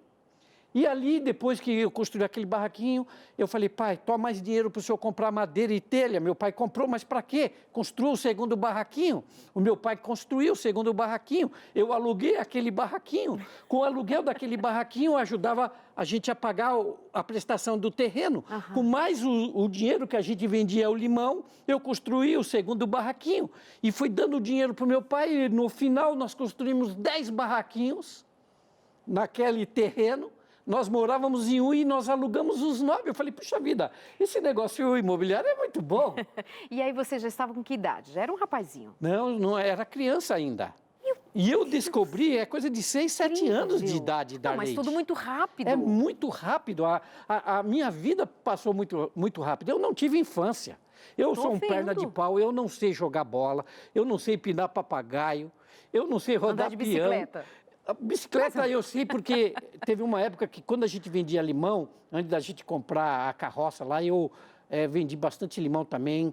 E ali, depois que eu construí aquele barraquinho, eu falei, pai, toma mais dinheiro para o senhor comprar madeira e telha. Meu pai comprou, mas para quê? Construiu o segundo barraquinho. O meu pai construiu o segundo barraquinho. Eu aluguei aquele barraquinho. Com o aluguel daquele barraquinho, ajudava a gente a pagar a prestação do terreno. Uhum. Com mais o dinheiro que a gente vendia o limão, eu construí o segundo barraquinho. E fui dando dinheiro para o meu pai. E no final, nós construímos 10 barraquinhos naquele terreno. Nós morávamos em um e nós alugamos os 9. Eu falei, puxa vida, esse negócio imobiliário é muito bom. E aí você já estava com que idade? Já era um rapazinho? Não era criança ainda. E eu descobri, é coisa de 6, 7 anos de idade da Mas Leide. tudo muito rápido. É muito rápido. A minha vida passou muito, muito rápido. Eu não tive infância. Eu sou um perna de pau, eu não sei jogar bola, eu não sei pinar papagaio, eu não sei rodar andar de bicicleta. Piano. A bicicleta eu sei porque teve uma época que quando a gente vendia limão, antes da gente comprar a carroça lá, eu vendi bastante limão também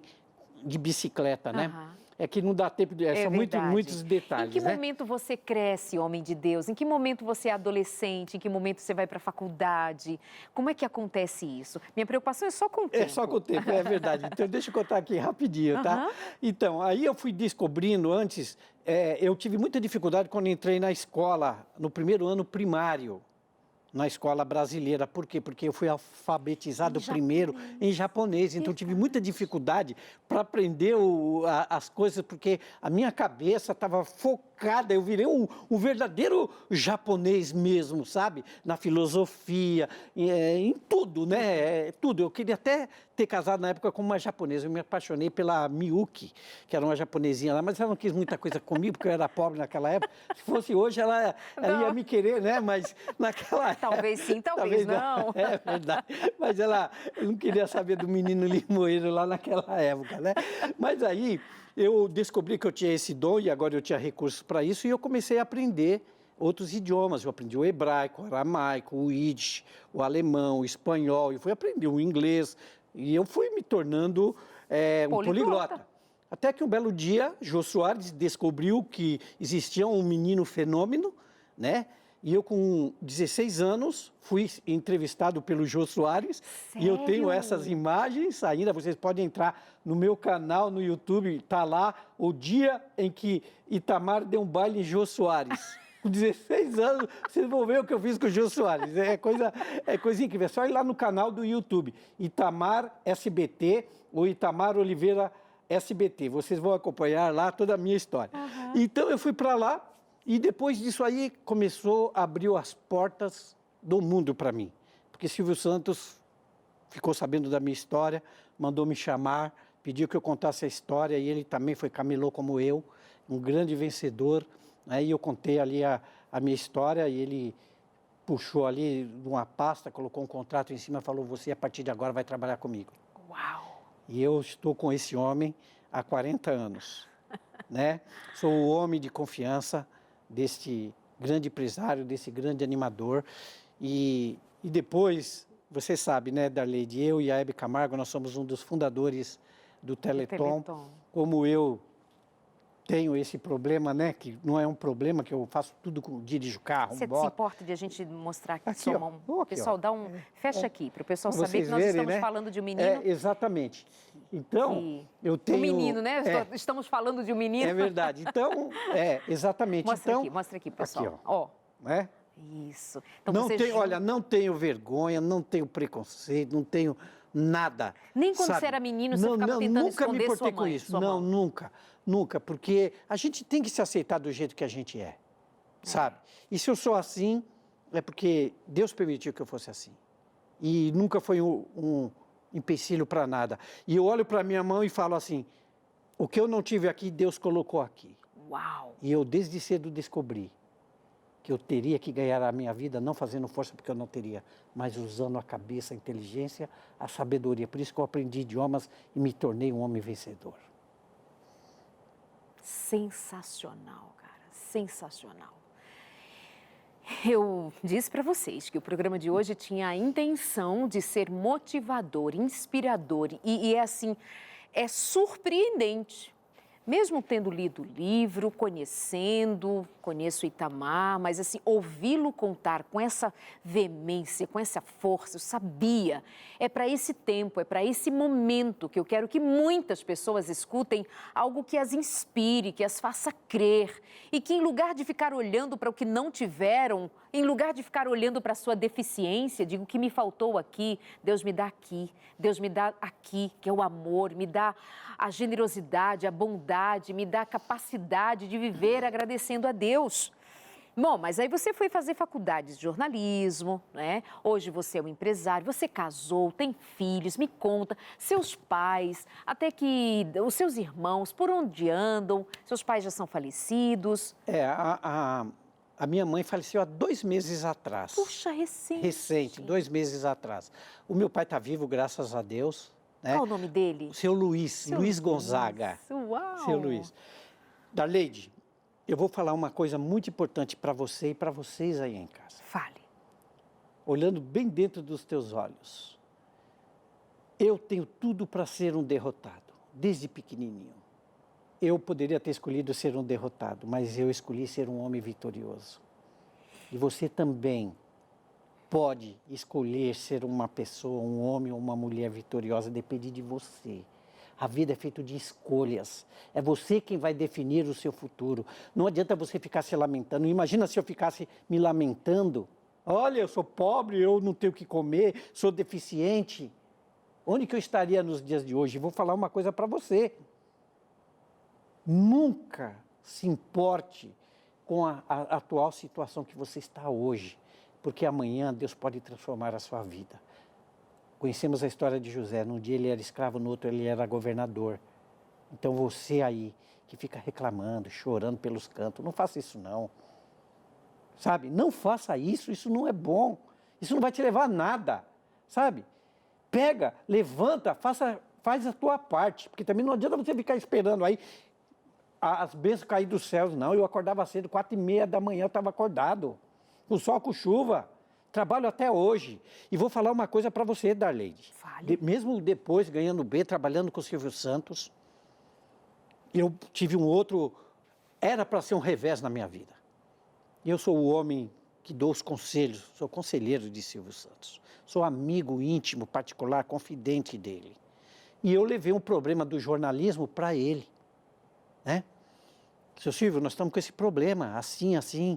de bicicleta, né? Uhum. É que não dá tempo, são muitos detalhes, Em que momento você cresce, homem de Deus? Em que momento você é adolescente? Em que momento você vai para a faculdade? Como é que acontece isso? Minha preocupação é só com o tempo. É só com o tempo, é verdade. Então, deixa eu contar aqui rapidinho, tá? Uhum. Então, aí eu fui descobrindo antes, eu tive muita dificuldade quando entrei na escola, no primeiro ano primário, na escola brasileira. Por quê? Porque eu fui alfabetizado primeiro em japonês, então tive muita dificuldade para aprender as coisas, porque a minha cabeça estava focada, eu virei um verdadeiro japonês mesmo, sabe? Na filosofia, em tudo, né? Tudo. Eu queria até ter casado na época com uma japonesa, eu me apaixonei pela Miyuki, que era uma japonesinha lá, mas ela não quis muita coisa comigo, porque eu era pobre naquela época. Se fosse hoje, ela ia me querer, né? Mas naquela época... Talvez sim, talvez não. É verdade. Mas ela não queria saber do menino limoeiro lá naquela época, né? Mas aí eu descobri que eu tinha esse dom e agora eu tinha recursos para isso e eu comecei a aprender outros idiomas. Eu aprendi o hebraico, o aramaico, o yiddish, o alemão, o espanhol, e fui aprender o inglês. E eu fui me tornando um poliglota. Até que um belo dia, Jô Soares descobriu que existia um menino fenômeno, né? E eu, com 16 anos, fui entrevistado pelo Jô Soares. Sério? E eu tenho essas imagens ainda. Vocês podem entrar no meu canal no YouTube. Está lá o dia em que Itamar deu um baile em Jô Soares. Com 16 anos, vocês vão ver o que eu fiz com o Jô Soares. É coisa incrível. É só ir lá no canal do YouTube, Itamar SBT ou Itamar Oliveira SBT. Vocês vão acompanhar lá toda a minha história. Então, eu fui para lá e depois disso aí começou a abrir as portas do mundo para mim. Porque Silvio Santos ficou sabendo da minha história, mandou me chamar, pediu que eu contasse a história e ele também foi camelô como eu, um grande vencedor. Aí eu contei ali a minha história e ele puxou ali uma pasta, colocou um contrato em cima e falou, você a partir de agora vai trabalhar comigo. Uau! E eu estou com esse homem há 40 anos, né? Sou o homem de confiança deste grande empresário, desse grande animador. E depois, você sabe, né, Darleide, eu e a Hebe Camargo, nós somos um dos fundadores do Teleton. Como eu tenho esse problema, né, que não é um problema, que eu faço tudo, dirijo carro, Você se importa de a gente mostrar aqui, aqui sua ó, mão? aqui, Pessoal, ó. dá um... Fecha aqui, para o pessoal Pra saber que vocês nós verem, estamos né? falando de um menino. Exatamente. Então, eu tenho... Um menino, né? Estamos falando de um menino. É verdade. Então, exatamente. Mostra aqui, pessoal. Aqui, ó. Né? Isso. Então, Não você tenho, olha, não tenho vergonha, não tenho preconceito, não tenho nada. Nem quando sabe? você era menino, você ficava tentando nunca esconder me portei sua com mãe, isso. sua Não, mão. nunca, porque a gente tem que se aceitar do jeito que a gente é, sabe? E se eu sou assim, é porque Deus permitiu que eu fosse assim. E nunca foi um empecilho para nada. E eu olho para minha mão e falo assim, o que eu não tive aqui, Deus colocou aqui. Uau! E eu desde cedo descobri que eu teria que ganhar a minha vida não fazendo força porque eu não teria, mas usando a cabeça, a inteligência, a sabedoria. Por isso que eu aprendi idiomas e me tornei um homem vencedor. Sensacional, cara, sensacional. Eu disse para vocês que o programa de hoje tinha a intenção de ser motivador, inspirador e é assim, é surpreendente. Mesmo tendo lido o livro, conheço Itamar, mas assim, ouvi-lo contar com essa veemência, com essa força, eu sabia. É para esse tempo, é para esse momento que eu quero que muitas pessoas escutem algo que as inspire, que as faça crer. E que em lugar de ficar olhando para o que não tiveram, em lugar de ficar olhando para a sua deficiência, digo que me faltou aqui, Deus me dá aqui, Deus me dá aqui, que é o amor, me dá a generosidade, a bondade, me dá a capacidade de viver agradecendo a Deus. Bom, mas aí você foi fazer faculdades de jornalismo, né? Hoje você é um empresário, você casou, tem filhos, me conta, seus pais, até que os seus irmãos, por onde andam? Seus pais já são falecidos? A minha mãe faleceu há 2 meses atrás. Puxa, recente. Recente, 2 meses atrás. O meu pai está vivo, graças a Deus. Né? Qual o nome dele? O seu Luiz, Luiz Gonzaga. Uau! Seu Luiz. Darleide, eu vou falar uma coisa muito importante para você e para vocês aí em casa. Fale. Olhando bem dentro dos teus olhos. Eu tenho tudo para ser um derrotado, desde pequenininho. Eu poderia ter escolhido ser um derrotado, mas eu escolhi ser um homem vitorioso. E você também pode escolher ser uma pessoa, um homem ou uma mulher vitoriosa, depende de você. A vida é feita de escolhas. É você quem vai definir o seu futuro. Não adianta você ficar se lamentando. Imagina se eu ficasse me lamentando. Olha, eu sou pobre, eu não tenho o que comer, sou deficiente. Onde que eu estaria nos dias de hoje? Vou falar uma coisa para você. Nunca se importe com a atual situação que você está hoje, porque amanhã Deus pode transformar a sua vida. Conhecemos a história de José, num dia ele era escravo, no outro ele era governador. Então você aí, que fica reclamando, chorando pelos cantos, não faça isso não. Sabe, não faça isso, isso não é bom. Isso não vai te levar a nada, sabe? Pega, levanta, faz a tua parte, porque também não adianta você ficar esperando aí as bênçãos cair dos céus, não. Eu acordava cedo, 4h30 da manhã eu estava acordado, com sol, com chuva. Trabalho até hoje. E vou falar uma coisa para você, Darleide. Mesmo depois, ganhando bem, trabalhando com o Silvio Santos, eu tive um outro... Era para ser um revés na minha vida. Eu sou o homem que dou os conselhos, sou conselheiro de Silvio Santos. Sou amigo íntimo, particular, confidente dele. E eu levei um problema do jornalismo para ele. Né? Seu Silvio, nós estamos com esse problema, assim, assim.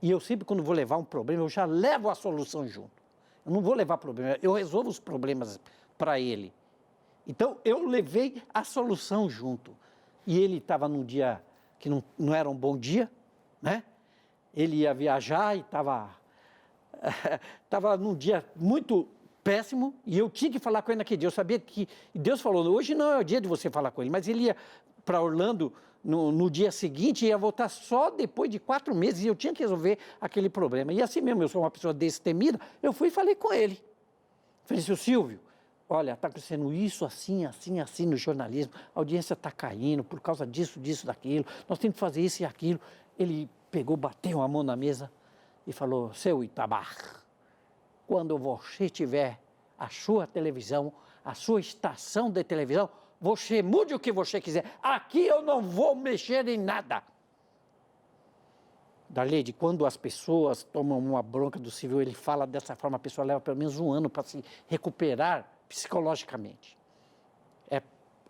E eu sempre, quando vou levar um problema, eu já levo a solução junto. Eu não vou levar problema, eu resolvo os problemas para ele. Então, eu levei a solução junto. E ele estava num dia que não era um bom dia, né? Ele ia viajar e estava num dia muito péssimo, e eu tinha que falar com ele naquele dia. Eu sabia que Deus falou, hoje não é o dia de você falar com ele, mas ele ia para Orlando no dia seguinte, ia voltar só depois de 4 meses, e eu tinha que resolver aquele problema. E assim mesmo, eu sou uma pessoa destemida, eu fui e falei com ele. Falei, seu Silvio, olha, está acontecendo isso, assim, assim, assim no jornalismo, a audiência está caindo por causa disso, disso, daquilo, nós temos que fazer isso e aquilo. Ele pegou, bateu a mão na mesa e falou, seu Itamar, quando você tiver a sua televisão, a sua estação de televisão, você mude o que você quiser. Aqui eu não vou mexer em nada. Darleide, quando as pessoas tomam uma bronca do Silvio, ele fala dessa forma, a pessoa leva pelo menos 1 ano para se recuperar psicologicamente.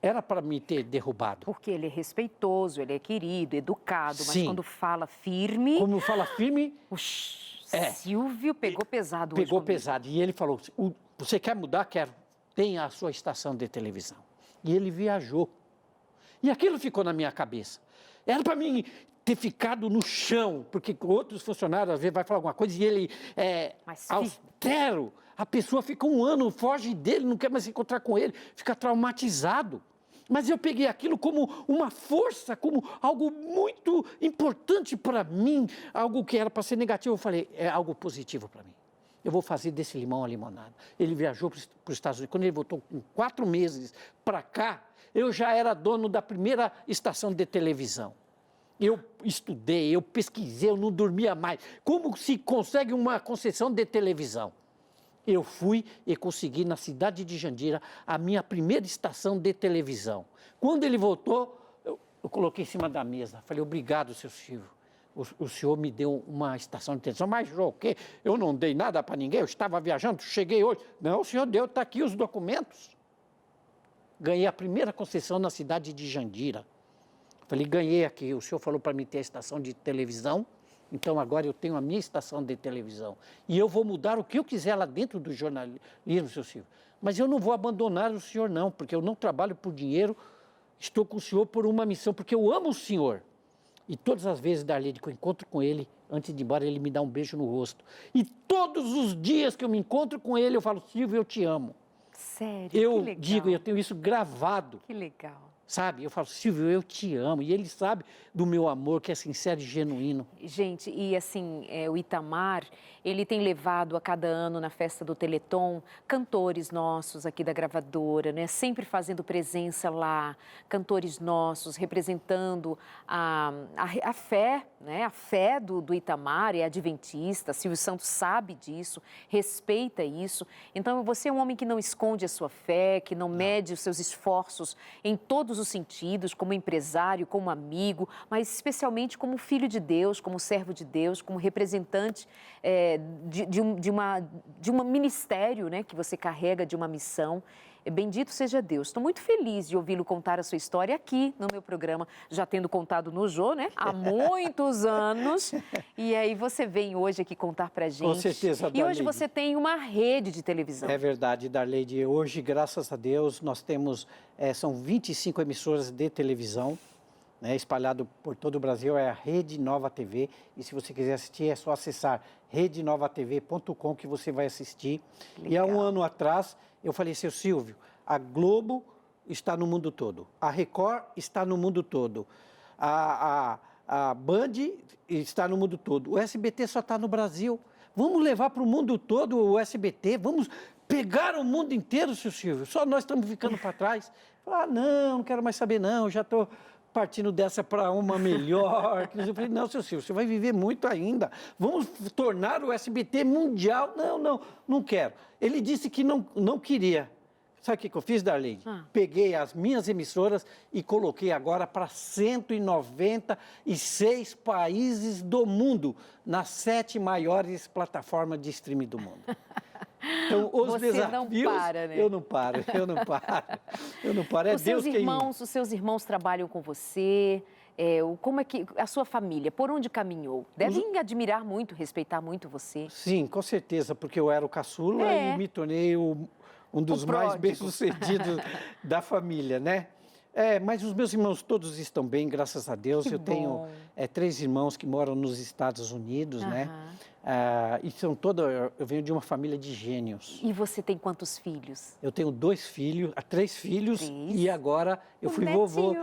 Era para me ter derrubado. Porque ele é respeitoso, ele é querido, educado, mas Sim. quando fala firme... Como fala firme... O Silvio pegou pesado hoje Pegou comigo. pesado. E ele falou, você quer mudar? Quero. Tenha a sua estação de televisão. E ele viajou. E aquilo ficou na minha cabeça. Era para mim ter ficado no chão, porque outros funcionários às vezes vai falar alguma coisa e ele é austero. A pessoa fica 1 ano, foge dele, não quer mais se encontrar com ele, fica traumatizado. Mas eu peguei aquilo como uma força, como algo muito importante para mim, algo que era para ser negativo. Eu falei, é algo positivo para mim. Eu vou fazer desse limão a limonada. Ele viajou para os Estados Unidos. Quando ele voltou com 4 meses para cá, eu já era dono da primeira estação de televisão. Eu estudei, eu pesquisei, eu não dormia mais. Como se consegue uma concessão de televisão? Eu fui e consegui na cidade de Jandira a minha primeira estação de televisão. Quando ele voltou, eu coloquei em cima da mesa. Falei, obrigado, seu Silvio. O senhor me deu uma estação de televisão. Mas o quê? Eu não dei nada para ninguém, eu estava viajando, cheguei hoje. Não, o senhor deu, está aqui os documentos. Ganhei a primeira concessão na cidade de Jandira. Falei, ganhei aqui. O senhor falou para mim ter a estação de televisão. Então, agora eu tenho a minha estação de televisão. E eu vou mudar o que eu quiser lá dentro do jornalismo, seu Silvio. Mas eu não vou abandonar o senhor, não, porque eu não trabalho por dinheiro, estou com o senhor por uma missão, porque eu amo o senhor. E todas as vezes, Darleide, que eu encontro com ele, antes de ir embora, ele me dá um beijo no rosto. E todos os dias que eu me encontro com ele, eu falo, Silvio, eu te amo. Sério, Eu que legal. digo, eu tenho isso gravado. Que legal. Sabe? Eu falo, Silvio, eu te amo. E ele sabe do meu amor, que é sincero e genuíno. Gente, e assim, o Itamar, ele tem levado a cada ano na festa do Teleton cantores nossos aqui da gravadora, né? Sempre fazendo presença lá, cantores nossos, representando a fé, né? A fé do Itamar, é adventista, Silvio Santos sabe disso, respeita isso. Então, você é um homem que não esconde a sua fé, que não mede os seus esforços em todos os sentidos, como empresário, como amigo, mas especialmente como filho de Deus, como servo de Deus, como representante de um ministério, né, que você carrega, de uma missão. Bendito seja Deus. Estou muito feliz de ouvi-lo contar a sua história aqui no meu programa, já tendo contado no Jô, né? Há muitos anos. E aí você vem hoje aqui contar pra gente. Com certeza, Darleide. E hoje você tem uma rede de televisão. É verdade, Darleide. Hoje, graças a Deus, nós temos, são 25 emissoras de televisão, né, espalhado por todo o Brasil, é a Rede Nova TV. E se você quiser assistir, é só acessar redenovatv.com que você vai assistir. Legal. E há 1 ano atrás, eu falei, seu Silvio, a Globo está no mundo todo, a Record está no mundo todo, a Band está no mundo todo, o SBT só está no Brasil. Vamos levar para o mundo todo o SBT, vamos pegar o mundo inteiro, seu Silvio, só nós estamos ficando para trás. Não quero mais saber não, já estou partindo dessa para uma melhor. Eu falei, não, seu Silvio, você vai viver muito ainda. Vamos tornar o SBT mundial. Não quero. Ele disse que não queria. Sabe o que eu fiz, Darleide? Peguei as minhas emissoras e coloquei agora para 196 países do mundo, nas 7 maiores plataformas de streaming do mundo. Então, os desafios, não para, né? Eu não paro. É Deus quem... Os seus irmãos trabalham com você, como é que a sua família, por onde caminhou? Devem admirar muito, respeitar muito você. Sim, com certeza, porque eu era o caçula e me tornei um dos mais pródigo. bem-sucedidos da família, né? Mas os meus irmãos todos estão bem, graças a Deus. Que eu tenho 3 irmãos que moram nos Estados Unidos, né? E eu venho de uma família de gênios. E você tem quantos filhos? Eu tenho 2 filhos, 3 filhos, 3. e agora eu fui netinho. vovô.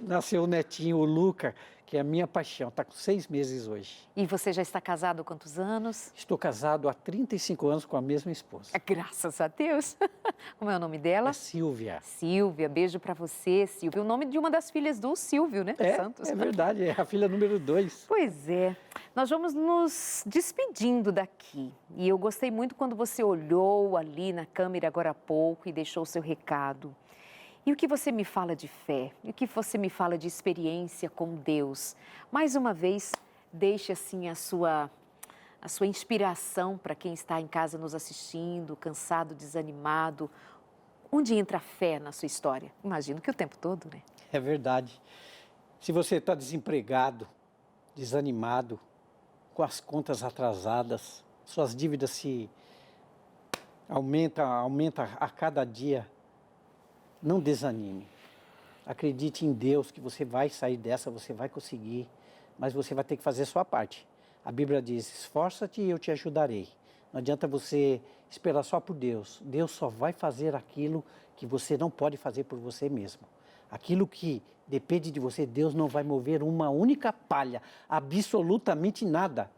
Nasceu o netinho, o Luca, que é a minha paixão. Está com 6 meses hoje. E você já está casado há quantos anos? Estou casado há 35 anos com a mesma esposa. Graças a Deus. Como é o nome dela? É Silvia. Silvia, beijo para você, Silvia. O nome de uma das filhas do Silvio, né? Santos. É verdade, é a filha número 2. Pois é. Nós vamos nos despedindo daqui. E eu gostei muito quando você olhou ali na câmera agora há pouco e deixou o seu recado. E o que você me fala de fé? E o que você me fala de experiência com Deus? Mais uma vez, deixe assim a sua inspiração para quem está em casa nos assistindo, cansado, desanimado. Onde entra a fé na sua história? Imagino que o tempo todo, né? É verdade. Se você está desempregado, desanimado, com as contas atrasadas, suas dívidas se aumenta a cada dia, não desanime. Acredite em Deus que você vai sair dessa, você vai conseguir, mas você vai ter que fazer a sua parte. A Bíblia diz, esforça-te e eu te ajudarei. Não adianta você esperar só por Deus. Deus só vai fazer aquilo que você não pode fazer por você mesmo. Aquilo que depende de você, Deus não vai mover uma única palha, absolutamente nada.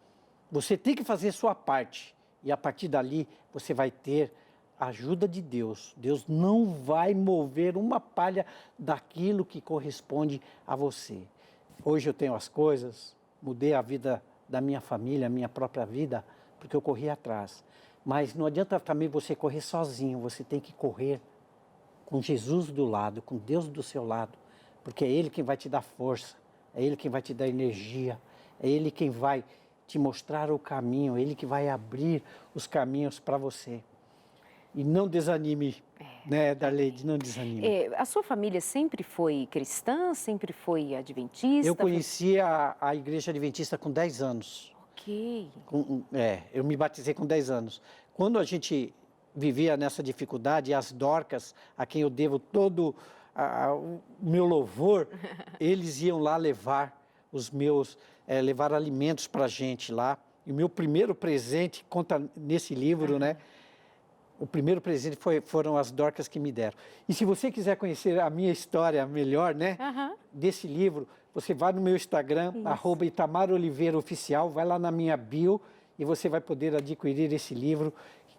Você tem que fazer a sua parte e a partir dali você vai ter a ajuda de Deus. Deus não vai mover uma palha daquilo que corresponde a você. Hoje eu tenho as coisas, mudei a vida da minha família, a minha própria vida, porque eu corri atrás. Mas não adianta também você correr sozinho, você tem que correr com Jesus do lado, com Deus do seu lado, porque é Ele quem vai te dar força, é Ele quem vai te dar energia, é Ele quem vai te mostrar o caminho, é Ele que vai abrir os caminhos para você. E não desanime, né, Darleide, não desanime. A sua família sempre foi cristã, sempre foi adventista? Eu conheci a Igreja Adventista com 10 anos. Ok. Eu me batizei com 10 anos. Quando a gente vivia nessa dificuldade, as Dorcas, a quem eu devo todo o meu louvor, eles iam lá levar levar alimentos para a gente lá. E o meu primeiro presente, conta nesse livro, né? O primeiro presente foram as Dorcas que me deram. E se você quiser conhecer a minha história melhor, né, desse livro, você vai no meu Instagram, @ItamarOliveiraOficial, vai lá na minha bio e você vai poder adquirir esse livro,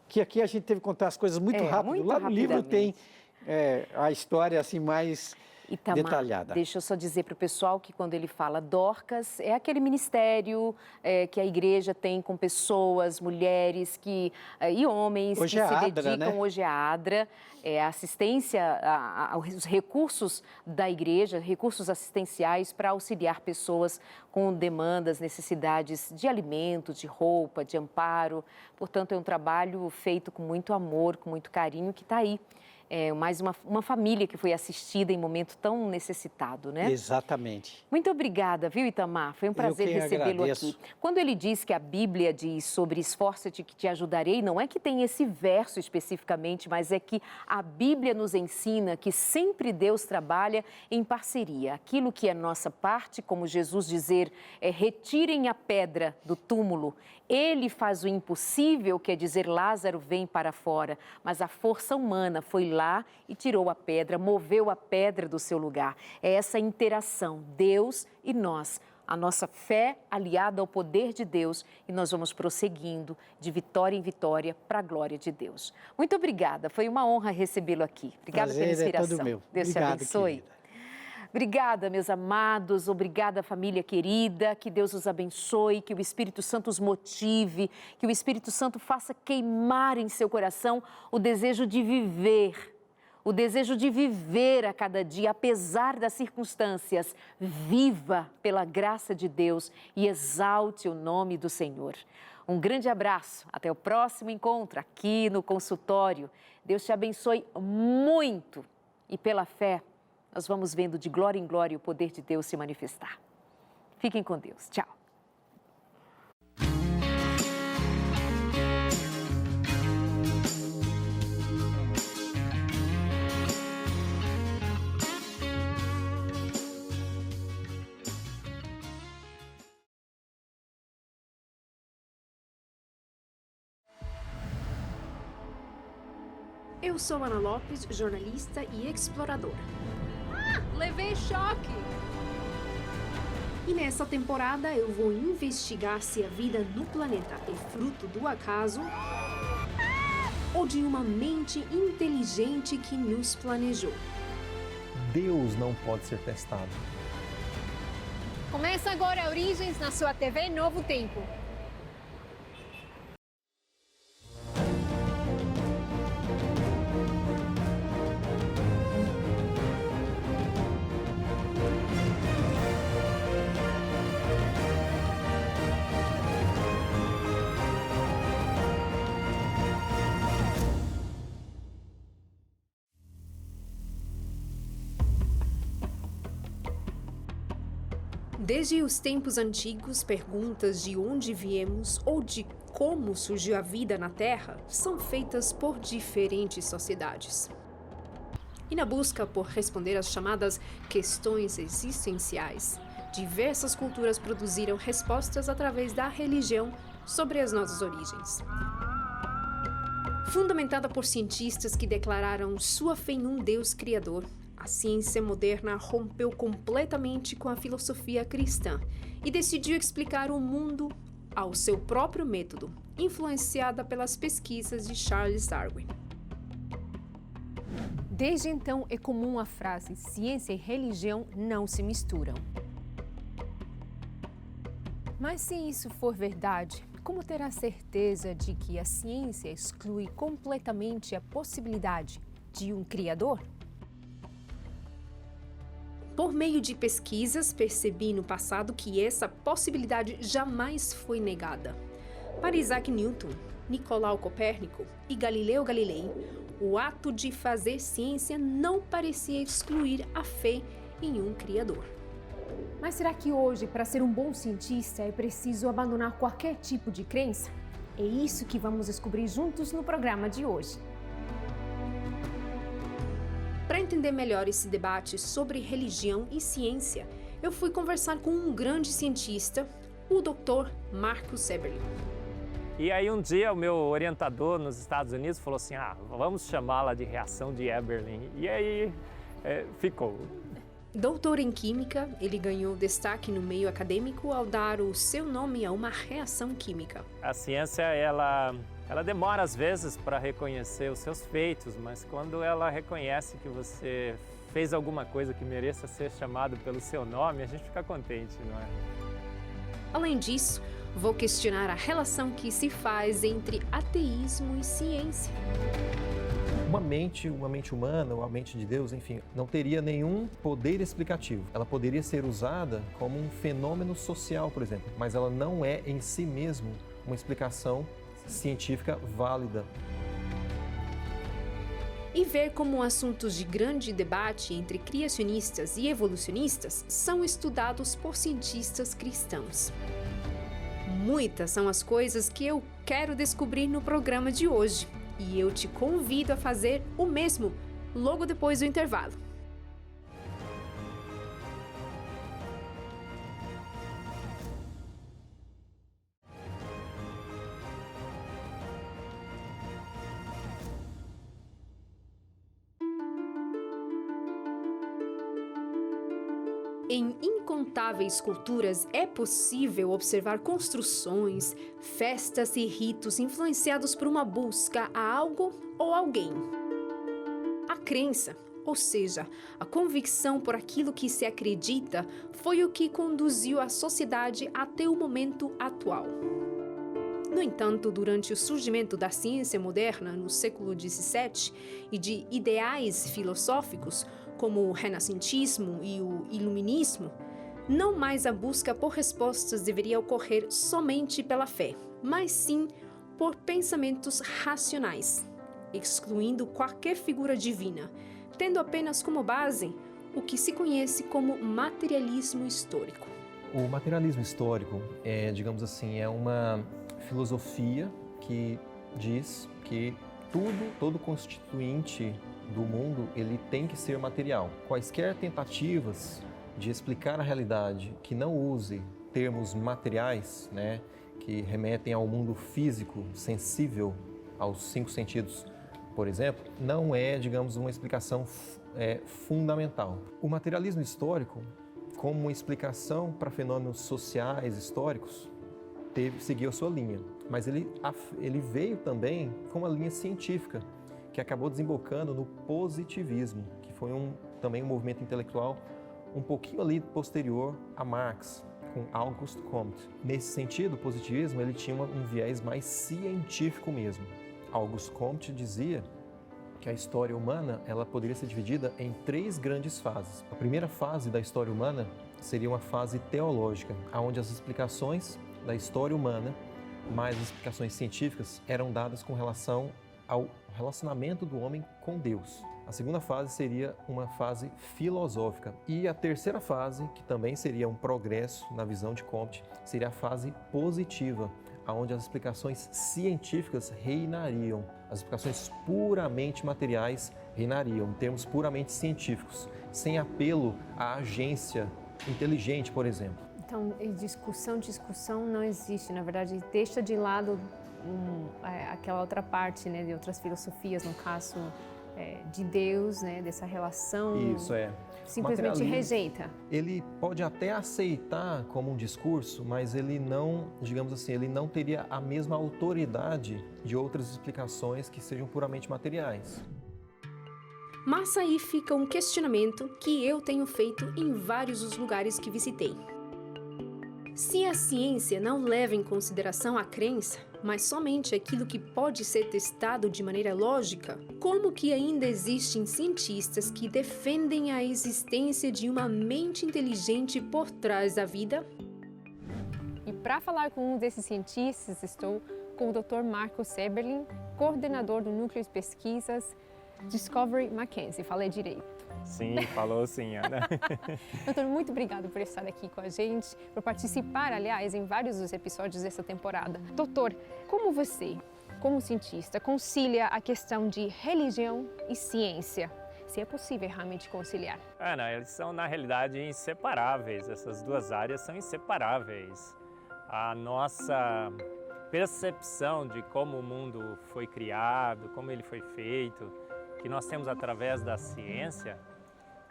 que aqui a gente teve que contar as coisas muito rápido. Muito lá no livro tem rapidamente. a história assim mais Itamar, detalhada. deixa eu só dizer para o pessoal que quando ele fala Dorcas, é aquele ministério que a igreja tem com pessoas, mulheres e homens hoje que é se ADRA, dedicam, né? Hoje é a ADRA, a assistência, aos recursos da igreja, recursos assistenciais para auxiliar pessoas com demandas, necessidades de alimento, de roupa, de amparo. Portanto, é um trabalho feito com muito amor, com muito carinho, que está aí. Mais uma família que foi assistida em momento tão necessitado, né? Exatamente. Muito obrigada, viu, Itamar? Foi um prazer recebê-lo aqui. Quando ele diz que a Bíblia diz sobre esforça-te que te ajudarei, não é que tem esse verso especificamente, mas é que a Bíblia nos ensina que sempre Deus trabalha em parceria. Aquilo que é nossa parte, como Jesus dizer, retirem a pedra do túmulo. Ele faz o impossível, quer dizer, Lázaro vem para fora, mas a força humana foi lá e tirou a pedra, moveu a pedra do seu lugar. É essa interação, Deus e nós, a nossa fé aliada ao poder de Deus, e nós vamos prosseguindo de vitória em vitória para a glória de Deus. Muito obrigada, foi uma honra recebê-lo aqui. Obrigada pela inspiração. É todo meu. Deus te abençoe. Querida. Obrigada, meus amados, obrigada, família querida, que Deus os abençoe, que o Espírito Santo os motive, que o Espírito Santo faça queimar em seu coração o desejo de viver a cada dia, apesar das circunstâncias. Viva pela graça de Deus e exalte o nome do Senhor. Um grande abraço, até o próximo encontro aqui no consultório. Deus te abençoe muito e pela fé, nós vamos vendo de glória em glória o poder de Deus se manifestar. Fiquem com Deus. Tchau. Eu sou Ana Lopes, jornalista e exploradora. Levei choque! E nessa temporada eu vou investigar se a vida no planeta é fruto do acaso ou de uma mente inteligente que nos planejou. Deus não pode ser testado. Começa agora Origens na sua TV Novo Tempo. Desde os tempos antigos, perguntas de onde viemos ou de como surgiu a vida na Terra são feitas por diferentes sociedades. E na busca por responder às chamadas questões existenciais, diversas culturas produziram respostas através da religião sobre as nossas origens. Fundamentada por cientistas que declararam sua fé em um Deus criador, a ciência moderna rompeu completamente com a filosofia cristã e decidiu explicar o mundo ao seu próprio método, influenciada pelas pesquisas de Charles Darwin. Desde então é comum a frase ciência e religião não se misturam. Mas se isso for verdade, como ter a certeza de que a ciência exclui completamente a possibilidade de um criador? Por meio de pesquisas, percebi no passado que essa possibilidade jamais foi negada. Para Isaac Newton, Nicolau Copérnico e Galileu Galilei, o ato de fazer ciência não parecia excluir a fé em um criador. Mas será que hoje, para ser um bom cientista, é preciso abandonar qualquer tipo de crença? É isso que vamos descobrir juntos no programa de hoje. Para entender melhor esse debate sobre religião e ciência, eu fui conversar com um grande cientista, o Dr. Marcus Eberlin. E aí um dia o meu orientador nos Estados Unidos falou assim, vamos chamá-la de reação de Eberlin. E aí ficou. Doutor em Química, ele ganhou destaque no meio acadêmico ao dar o seu nome a uma reação química. A ciência, ela demora às vezes para reconhecer os seus feitos, mas quando ela reconhece que você fez alguma coisa que mereça ser chamado pelo seu nome, a gente fica contente, não é? Além disso, vou questionar a relação que se faz entre ateísmo e ciência. Uma mente humana, ou a mente de Deus, enfim, não teria nenhum poder explicativo. Ela poderia ser usada como um fenômeno social, por exemplo, mas ela não é em si mesmo uma explicação científica válida. E ver como assuntos de grande debate entre criacionistas e evolucionistas são estudados por cientistas cristãos. Muitas são as coisas que eu quero descobrir no programa de hoje. E eu te convido a fazer o mesmo logo depois do intervalo. Em incontáveis culturas é possível observar construções, festas e ritos influenciados por uma busca a algo ou alguém. A crença, ou seja, a convicção por aquilo que se acredita, foi o que conduziu a sociedade até o momento atual. No entanto, durante o surgimento da ciência moderna no século XVII e de ideais filosóficos, como o renascentismo e o iluminismo, não mais a busca por respostas deveria ocorrer somente pela fé, mas sim por pensamentos racionais, excluindo qualquer figura divina, tendo apenas como base o que se conhece como materialismo histórico. O materialismo histórico digamos assim, é uma filosofia que diz que todo constituinte do mundo, ele tem que ser material. Quaisquer tentativas de explicar a realidade que não use termos materiais, né, que remetem ao mundo físico, sensível, aos 5 sentidos, por exemplo, não é, digamos, uma explicação fundamental. O materialismo histórico, como uma explicação para fenômenos sociais históricos, seguiu a sua linha, mas ele veio também com uma linha científica, que acabou desembocando no positivismo, que foi também um movimento intelectual um pouquinho ali posterior a Marx, com Auguste Comte. Nesse sentido, o positivismo ele tinha um viés mais científico mesmo. Auguste Comte dizia que a história humana ela poderia ser dividida em 3 grandes fases. A primeira fase da história humana seria uma fase teológica, onde as explicações da história humana, mais as explicações científicas, eram dadas com relação ao relacionamento do homem com Deus. A segunda fase seria uma fase filosófica. E a terceira fase, que também seria um progresso na visão de Comte, seria a fase positiva, onde as explicações científicas reinariam. As explicações puramente materiais reinariam, em termos puramente científicos, sem apelo à agência inteligente, por exemplo. Então, discussão não existe. Na verdade, deixa de lado aquela outra parte, né, de outras filosofias, no caso de Deus, né, dessa relação. Isso é. Simplesmente rejeita. Ele pode até aceitar como um discurso, mas ele não, digamos assim, ele não teria a mesma autoridade de outras explicações que sejam puramente materiais. Mas aí fica um questionamento que eu tenho feito em vários dos lugares que visitei. Se a ciência não leva em consideração a crença, mas somente aquilo que pode ser testado de maneira lógica, como que ainda existem cientistas que defendem a existência de uma mente inteligente por trás da vida? E para falar com um desses cientistas, estou com o Dr. Marcos Eberlin, coordenador do Núcleo de Pesquisas Discovery Mackenzie. Falei direito. Sim, falou sim, Ana. Doutor, muito obrigado por estar aqui com a gente, por participar, aliás, em vários dos episódios dessa temporada. Doutor, como você, como cientista, concilia a questão de religião e ciência? Se é possível realmente conciliar? Ana, eles são, na realidade, inseparáveis. Essas duas áreas são inseparáveis. A nossa percepção de como o mundo foi criado, como ele foi feito, que nós temos através da ciência,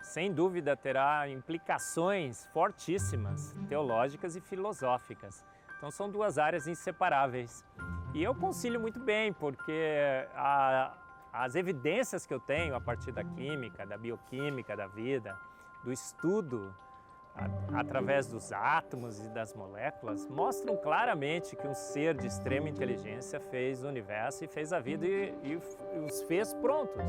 sem dúvida terá implicações fortíssimas, teológicas e filosóficas. Então são duas áreas inseparáveis. E eu concilio muito bem, porque as evidências que eu tenho a partir da química, da bioquímica da vida, do estudo através dos átomos e das moléculas, mostram claramente que um ser de extrema inteligência fez o universo e fez a vida e os fez prontos.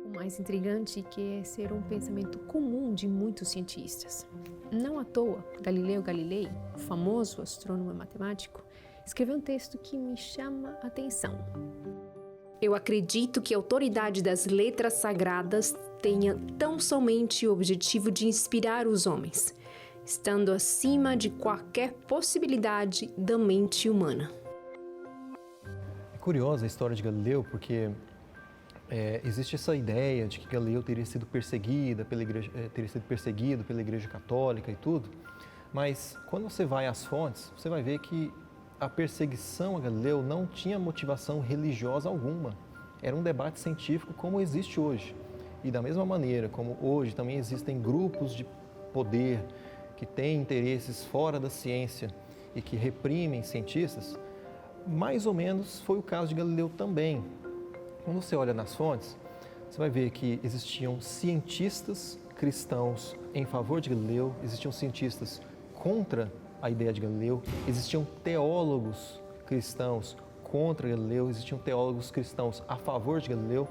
O mais intrigante que é ser um pensamento comum de muitos cientistas. Não à toa, Galileu Galilei, o famoso astrônomo e matemático, escreveu um texto que me chama a atenção. Eu acredito que a autoridade das letras sagradas tenha tão somente o objetivo de inspirar os homens, estando acima de qualquer possibilidade da mente humana. É curiosa a história de Galileu, porque existe essa ideia de que Galileu teria sido perseguido pela Igreja Católica e tudo, mas quando você vai às fontes, você vai ver que a perseguição a Galileu não tinha motivação religiosa alguma. Era um debate científico como existe hoje. E da mesma maneira como hoje também existem grupos de poder que têm interesses fora da ciência e que reprimem cientistas, mais ou menos foi o caso de Galileu também. Quando você olha nas fontes, você vai ver que existiam cientistas cristãos em favor de Galileu, existiam cientistas contra a ideia de Galileu, existiam teólogos cristãos contra Galileu, existiam teólogos cristãos a favor de Galileu.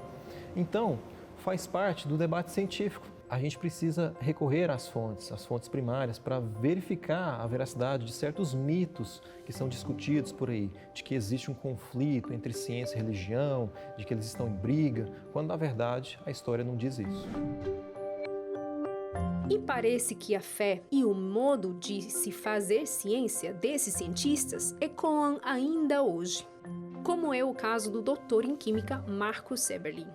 Então, faz parte do debate científico. a gente precisa recorrer às fontes primárias, para verificar a veracidade de certos mitos que são discutidos por aí, de que existe um conflito entre ciência e religião, de que eles estão em briga, quando na verdade a história não diz isso. E parece que a fé e o modo de se fazer ciência desses cientistas ecoam ainda hoje, como é o caso do doutor em química Marcus Eberlin.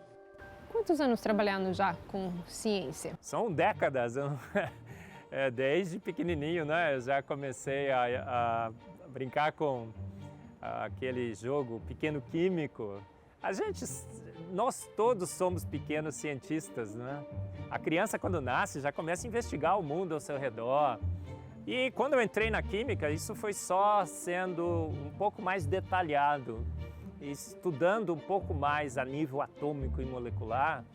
Quantos anos trabalhando já com ciência? São décadas. Desde pequenininho, né? Eu já comecei a brincar com aquele jogo Pequeno Químico. Nós todos somos pequenos cientistas, né? A criança, quando nasce, já começa a investigar o mundo ao seu redor. E quando eu entrei na química, isso foi só sendo um pouco mais detalhado, estudando um pouco mais a nível atômico e molecular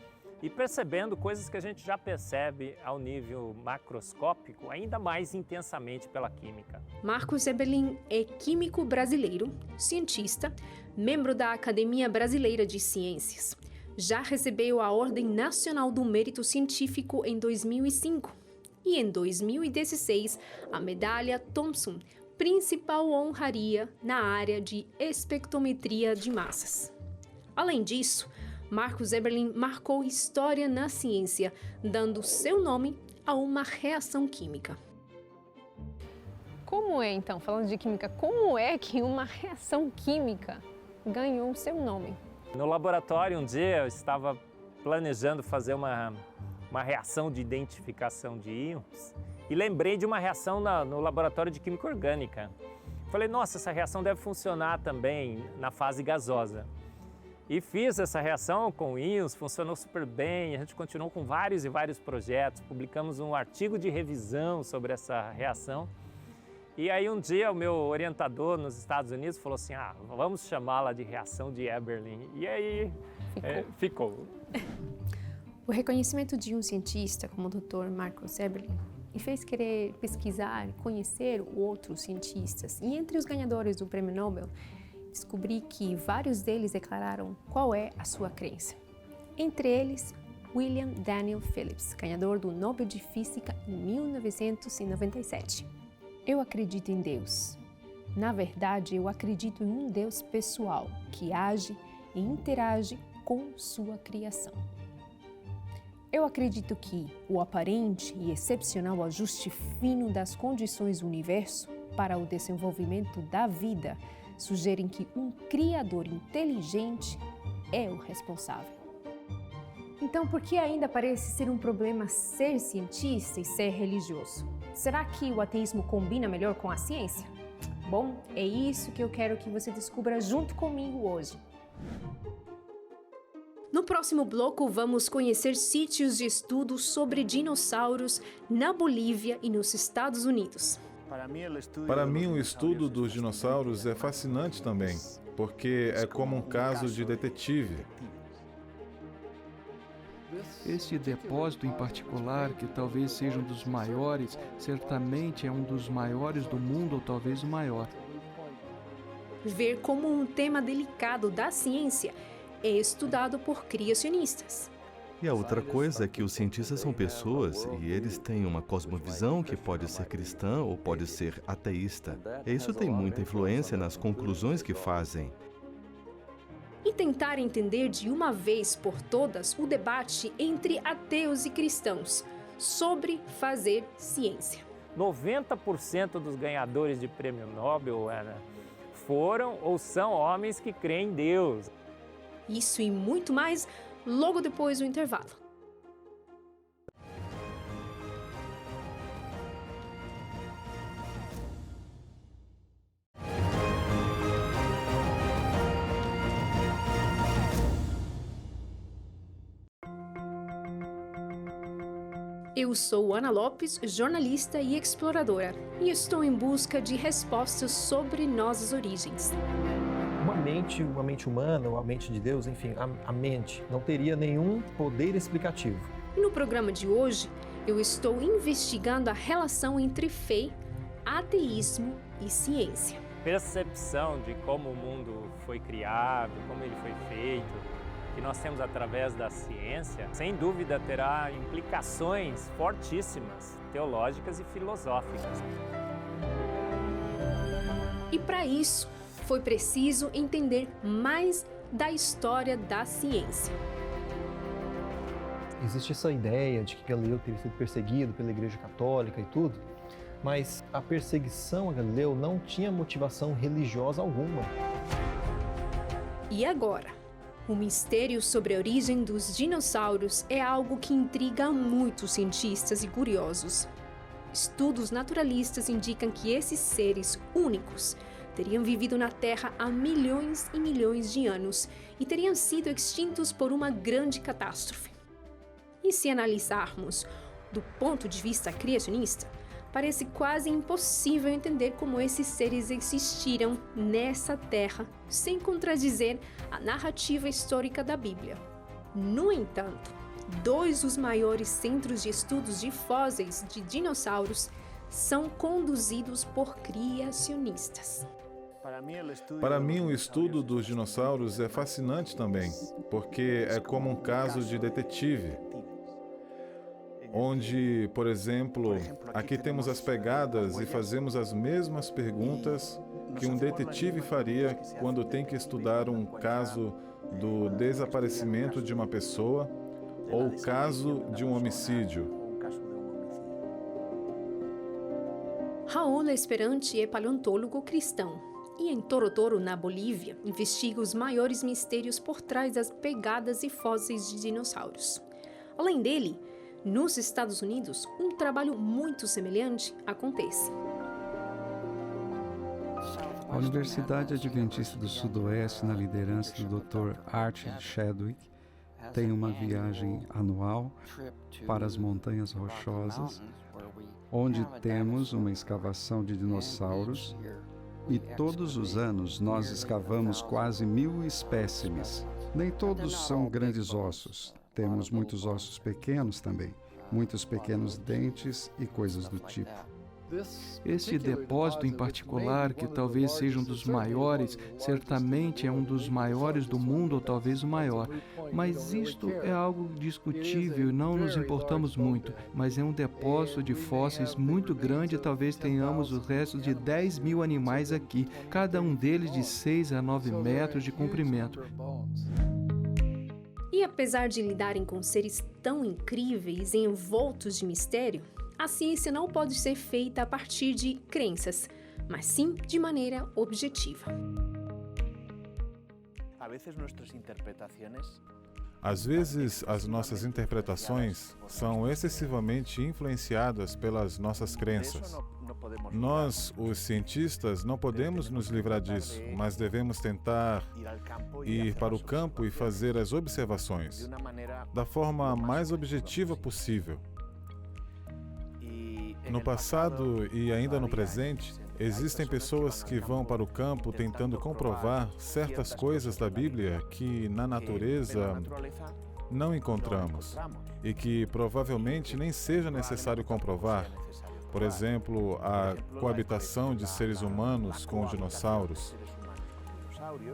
e percebendo coisas que a gente já percebe ao nível macroscópico, ainda mais intensamente pela química. Marcus Eberlin é químico brasileiro, cientista, membro da Academia Brasileira de Ciências. Já recebeu a Ordem Nacional do Mérito Científico em 2005 e, em 2016, a Medalha Thomson, principal honraria na área de espectrometria de massas. Além disso, Marcus Eberlin marcou história na ciência, dando seu nome a uma reação química. Como é, então, falando de química, como é que uma reação química ganhou seu nome? No laboratório, um dia, eu estava planejando fazer uma reação de identificação de íons e lembrei de uma reação no laboratório de química orgânica. Falei, nossa, essa reação deve funcionar também na fase gasosa. E fiz essa reação com íons, funcionou super bem, a gente continuou com vários e vários projetos, publicamos um artigo de revisão sobre essa reação. E aí um dia o meu orientador nos Estados Unidos falou assim, vamos chamá-la de reação de Eberlin. E aí ficou. O reconhecimento de um cientista como o Dr. Marcus Eberlin me fez querer pesquisar, conhecer outros cientistas. E entre os ganhadores do Prêmio Nobel, descobri que vários deles declararam qual é a sua crença. Entre eles, William Daniel Phillips, ganhador do Nobel de Física em 1997. Eu acredito em Deus. Na verdade, eu acredito em um Deus pessoal que age e interage com sua criação. Eu acredito que o aparente e excepcional ajuste fino das condições do universo para o desenvolvimento da vida sugerem que um Criador inteligente é o responsável. Então, por que ainda parece ser um problema ser cientista e ser religioso? Será que o ateísmo combina melhor com a ciência? Bom, é isso que eu quero que você descubra junto comigo hoje. No próximo bloco, vamos conhecer sítios de estudo sobre dinossauros na Bolívia e nos Estados Unidos. Para mim, o estudo dos dinossauros é fascinante também, porque é como um caso de detetive. Esse depósito em particular, que talvez seja um dos maiores, certamente é um dos maiores do mundo, ou talvez o maior. Ver como um tema delicado da ciência é estudado por criacionistas. E a outra coisa é que os cientistas são pessoas e eles têm uma cosmovisão que pode ser cristã ou pode ser ateísta. E isso tem muita influência nas conclusões que fazem. E tentar entender de uma vez por todas o debate entre ateus e cristãos sobre fazer ciência. 90% dos ganhadores de prêmio Nobel, foram ou são homens que creem em Deus. Isso e muito mais logo depois do intervalo. Eu sou Ana Lopes, jornalista e exploradora, e estou em busca de respostas sobre nossas origens. Uma mente humana, ou a mente de Deus, enfim, a mente não teria nenhum poder explicativo. No programa de hoje, eu estou investigando a relação entre fé, ateísmo e ciência. Percepção de como o mundo foi criado, como ele foi feito, que nós temos através da ciência, sem dúvida terá implicações fortíssimas, teológicas e filosóficas. E para isso, foi preciso entender mais da história da ciência. Existe essa ideia de que Galileu teria sido perseguido pela Igreja Católica e tudo, mas a perseguição a Galileu não tinha motivação religiosa alguma. E agora? O mistério sobre a origem dos dinossauros é algo que intriga muitos cientistas e curiosos. Estudos naturalistas indicam que esses seres únicos teriam vivido na Terra há milhões e milhões de anos e teriam sido extintos por uma grande catástrofe. E se analisarmos do ponto de vista criacionista, parece quase impossível entender como esses seres existiram nessa Terra sem contradizer a narrativa histórica da Bíblia. No entanto, 2 dos maiores centros de estudos de fósseis de dinossauros são conduzidos por criacionistas. Para mim, o estudo dos dinossauros é fascinante também, porque é como um caso de detetive, onde, por exemplo, aqui temos as pegadas e fazemos as mesmas perguntas que um detetive faria quando tem que estudar um caso do desaparecimento de uma pessoa ou o caso de um homicídio. Raul Esperante é paleontólogo cristão e em Torotoro, na Bolívia, investiga os maiores mistérios por trás das pegadas e fósseis de dinossauros. Além dele, nos Estados Unidos, um trabalho muito semelhante acontece. A Universidade Adventista do Sudoeste, na liderança do Dr. Art Chadwick, tem uma viagem anual para as Montanhas Rochosas, onde temos uma escavação de dinossauros e todos os anos nós escavamos quase 1000 espécimes. Nem todos são grandes ossos. Temos muitos ossos pequenos também, muitos pequenos dentes e coisas do tipo. Este depósito em particular, que talvez seja um dos maiores, certamente é um dos maiores do mundo ou talvez o maior. Mas isto é algo discutível e não nos importamos muito. Mas é um depósito de fósseis muito grande e talvez tenhamos o resto de 10.000 animais aqui, cada um deles de 6 a 9 metros de comprimento. E apesar de lidarem com seres tão incríveis e envoltos de mistério, a ciência não pode ser feita a partir de crenças, mas sim de maneira objetiva. Às vezes, as nossas interpretações são excessivamente influenciadas pelas nossas crenças. Nós, os cientistas, não podemos nos livrar disso, mas devemos tentar ir para o campo e fazer as observações da forma mais objetiva possível. No passado e ainda no presente, existem pessoas que vão para o campo tentando comprovar certas coisas da Bíblia que na natureza não encontramos e que provavelmente nem seja necessário comprovar. Por exemplo, a coabitação de seres humanos com dinossauros,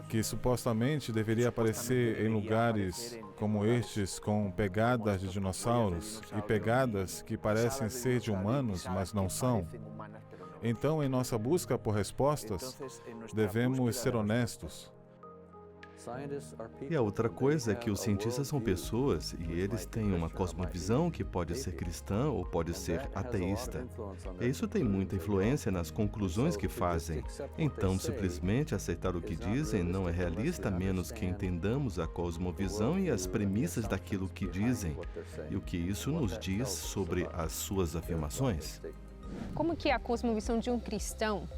que supostamente deveria aparecer em lugares como estes com pegadas de dinossauros e pegadas que parecem ser de humanos, mas não são. Então, em nossa busca por respostas, devemos ser honestos. E a outra coisa é que os cientistas são pessoas e eles têm uma cosmovisão que pode ser cristã ou pode ser ateísta. E isso tem muita influência nas conclusões que fazem. Então, simplesmente aceitar o que dizem não é realista, a menos que entendamos a cosmovisão e as premissas daquilo que dizem e o que isso nos diz sobre as suas afirmações. Como que a cosmovisão de um cristão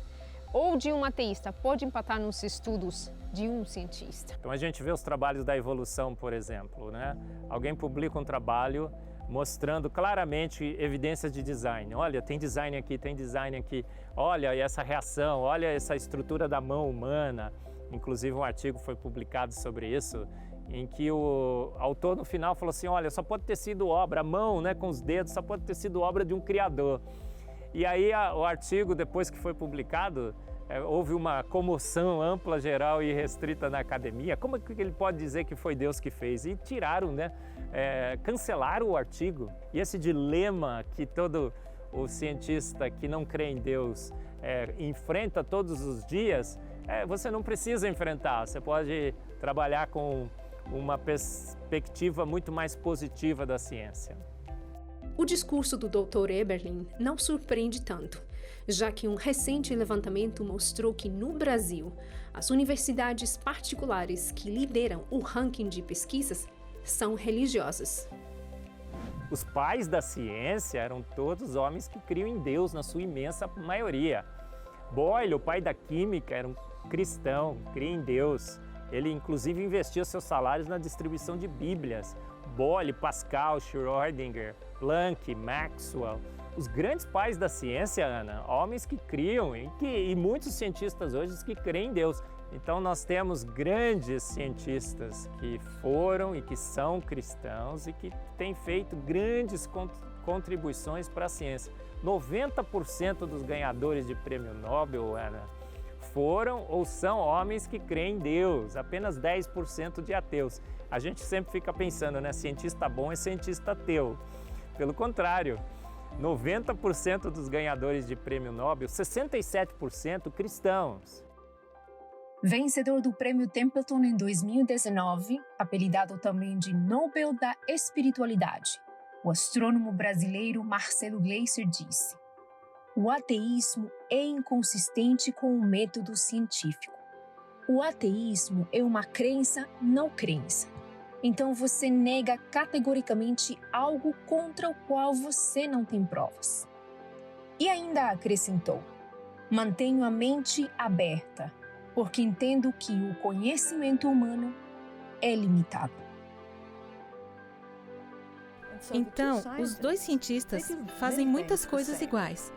ou de um ateísta pode impactar nos estudos de um cientista? Então a gente vê os trabalhos da evolução, por exemplo, né? Alguém publica um trabalho mostrando claramente evidências de design. Olha, tem design aqui. Olha essa reação, olha essa estrutura da mão humana. Inclusive um artigo foi publicado sobre isso, em que o autor no final falou assim, olha, só pode ter sido obra, a mão, né, com os dedos, só pode ter sido obra de um criador. E aí o artigo, depois que foi publicado, houve uma comoção ampla, geral e restrita na academia. Como é que ele pode dizer que foi Deus que fez? E tiraram, né? Cancelaram o artigo. E esse dilema que todo o cientista que não crê em Deus enfrenta todos os dias, você não precisa enfrentar. Você pode trabalhar com uma perspectiva muito mais positiva da ciência. O discurso do Dr. Eberlin não surpreende tanto, já que um recente levantamento mostrou que no Brasil, as universidades particulares que lideram o ranking de pesquisas são religiosas. Os pais da ciência eram todos homens que criam em Deus, na sua imensa maioria. Boyle, o pai da química, era um cristão, cria em Deus. Ele, inclusive, investia seus salários na distribuição de Bíblias. Boyle, Pascal, Schrödinger, Planck, Maxwell. Os grandes pais da ciência, Ana, homens que criam e muitos cientistas hoje que creem em Deus. Então, nós temos grandes cientistas que foram e que são cristãos e que têm feito grandes contribuições para a ciência. 90% dos ganhadores de prêmio Nobel, Ana, foram ou são homens que creem em Deus, apenas 10% de ateus. A gente sempre fica pensando, né, cientista bom é cientista ateu. Pelo contrário, 90% dos ganhadores de prêmio Nobel, 67% cristãos. Vencedor do Prêmio Templeton em 2019, apelidado também de Nobel da Espiritualidade, o astrônomo brasileiro Marcelo Gleiser disse: o ateísmo é inconsistente com o método científico. O ateísmo é uma crença não crença. Então você nega categoricamente algo contra o qual você não tem provas. E ainda acrescentou: mantenho a mente aberta, porque entendo que o conhecimento humano é limitado. Então, os dois cientistas fazem muitas coisas iguais.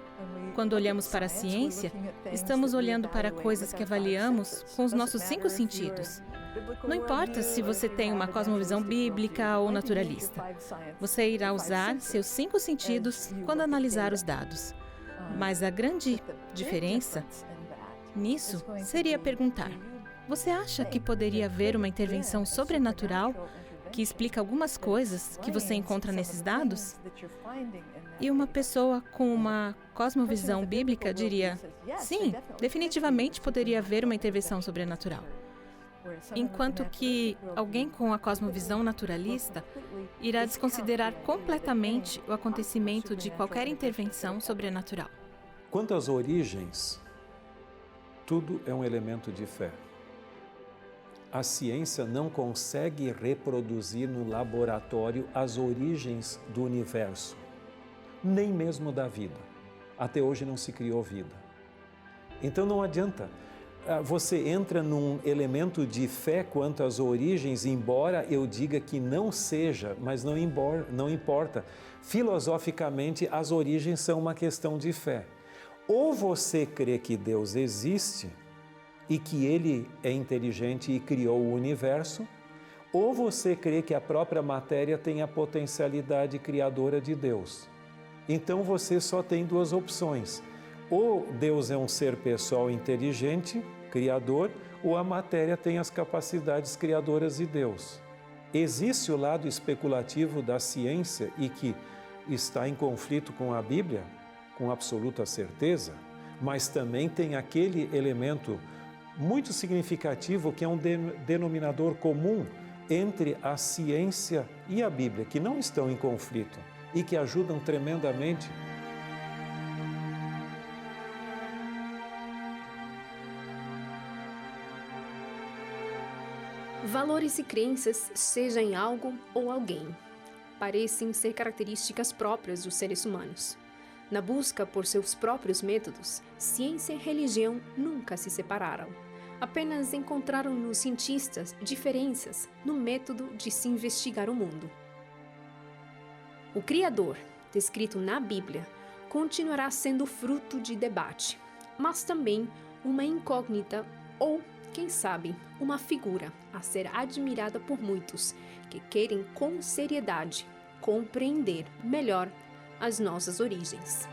Quando olhamos para a ciência, estamos olhando para coisas que avaliamos com os nossos 5 sentidos. Não importa se você tem uma cosmovisão bíblica ou naturalista. Você irá usar seus 5 sentidos quando analisar os dados. Mas a grande diferença nisso seria perguntar: você acha que poderia haver uma intervenção sobrenatural que explica algumas coisas que você encontra nesses dados? E uma pessoa com uma cosmovisão bíblica diria: sim, definitivamente poderia haver uma intervenção sobrenatural. Enquanto que alguém com a cosmovisão naturalista irá desconsiderar completamente o acontecimento de qualquer intervenção sobrenatural. Quanto às origens, tudo é um elemento de fé. A ciência não consegue reproduzir no laboratório as origens do universo, nem mesmo da vida. Até hoje não se criou vida. Então não adianta. Você entra num elemento de fé quanto às origens, embora eu diga que não seja, mas não importa. Filosoficamente, as origens são uma questão de fé. Ou você crê que Deus existe e que Ele é inteligente e criou o universo, ou você crê que a própria matéria tem a potencialidade criadora de Deus. Então você só tem 2 opções. Ou Deus é um ser pessoal inteligente, criador, ou a matéria tem as capacidades criadoras de Deus. Existe o lado especulativo da ciência e que está em conflito com a Bíblia, com absoluta certeza, mas também tem aquele elemento muito significativo que é um denominador comum entre a ciência e a Bíblia, que não estão em conflito e que ajudam tremendamente. Valores e crenças, seja em algo ou alguém, parecem ser características próprias dos seres humanos. Na busca por seus próprios métodos, ciência e religião nunca se separaram. Apenas encontraram nos cientistas diferenças no método de se investigar o mundo. O Criador, descrito na Bíblia, continuará sendo fruto de debate, mas também uma incógnita ou, quem sabe, uma figura a ser admirada por muitos que querem com seriedade compreender melhor as nossas origens.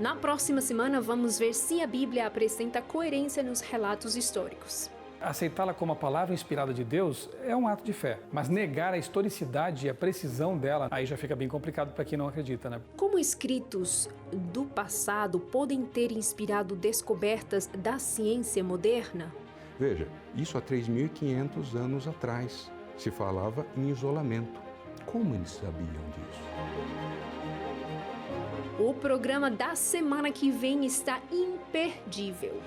Na próxima semana, vamos ver se a Bíblia apresenta coerência nos relatos históricos. Aceitá-la como a palavra inspirada de Deus é um ato de fé, mas negar a historicidade e a precisão dela, aí já fica bem complicado para quem não acredita, né? Como escritos do passado podem ter inspirado descobertas da ciência moderna? Veja, isso há 3.500 anos atrás se falava em isolamento. Como eles sabiam disso? O programa da semana que vem está imperdível.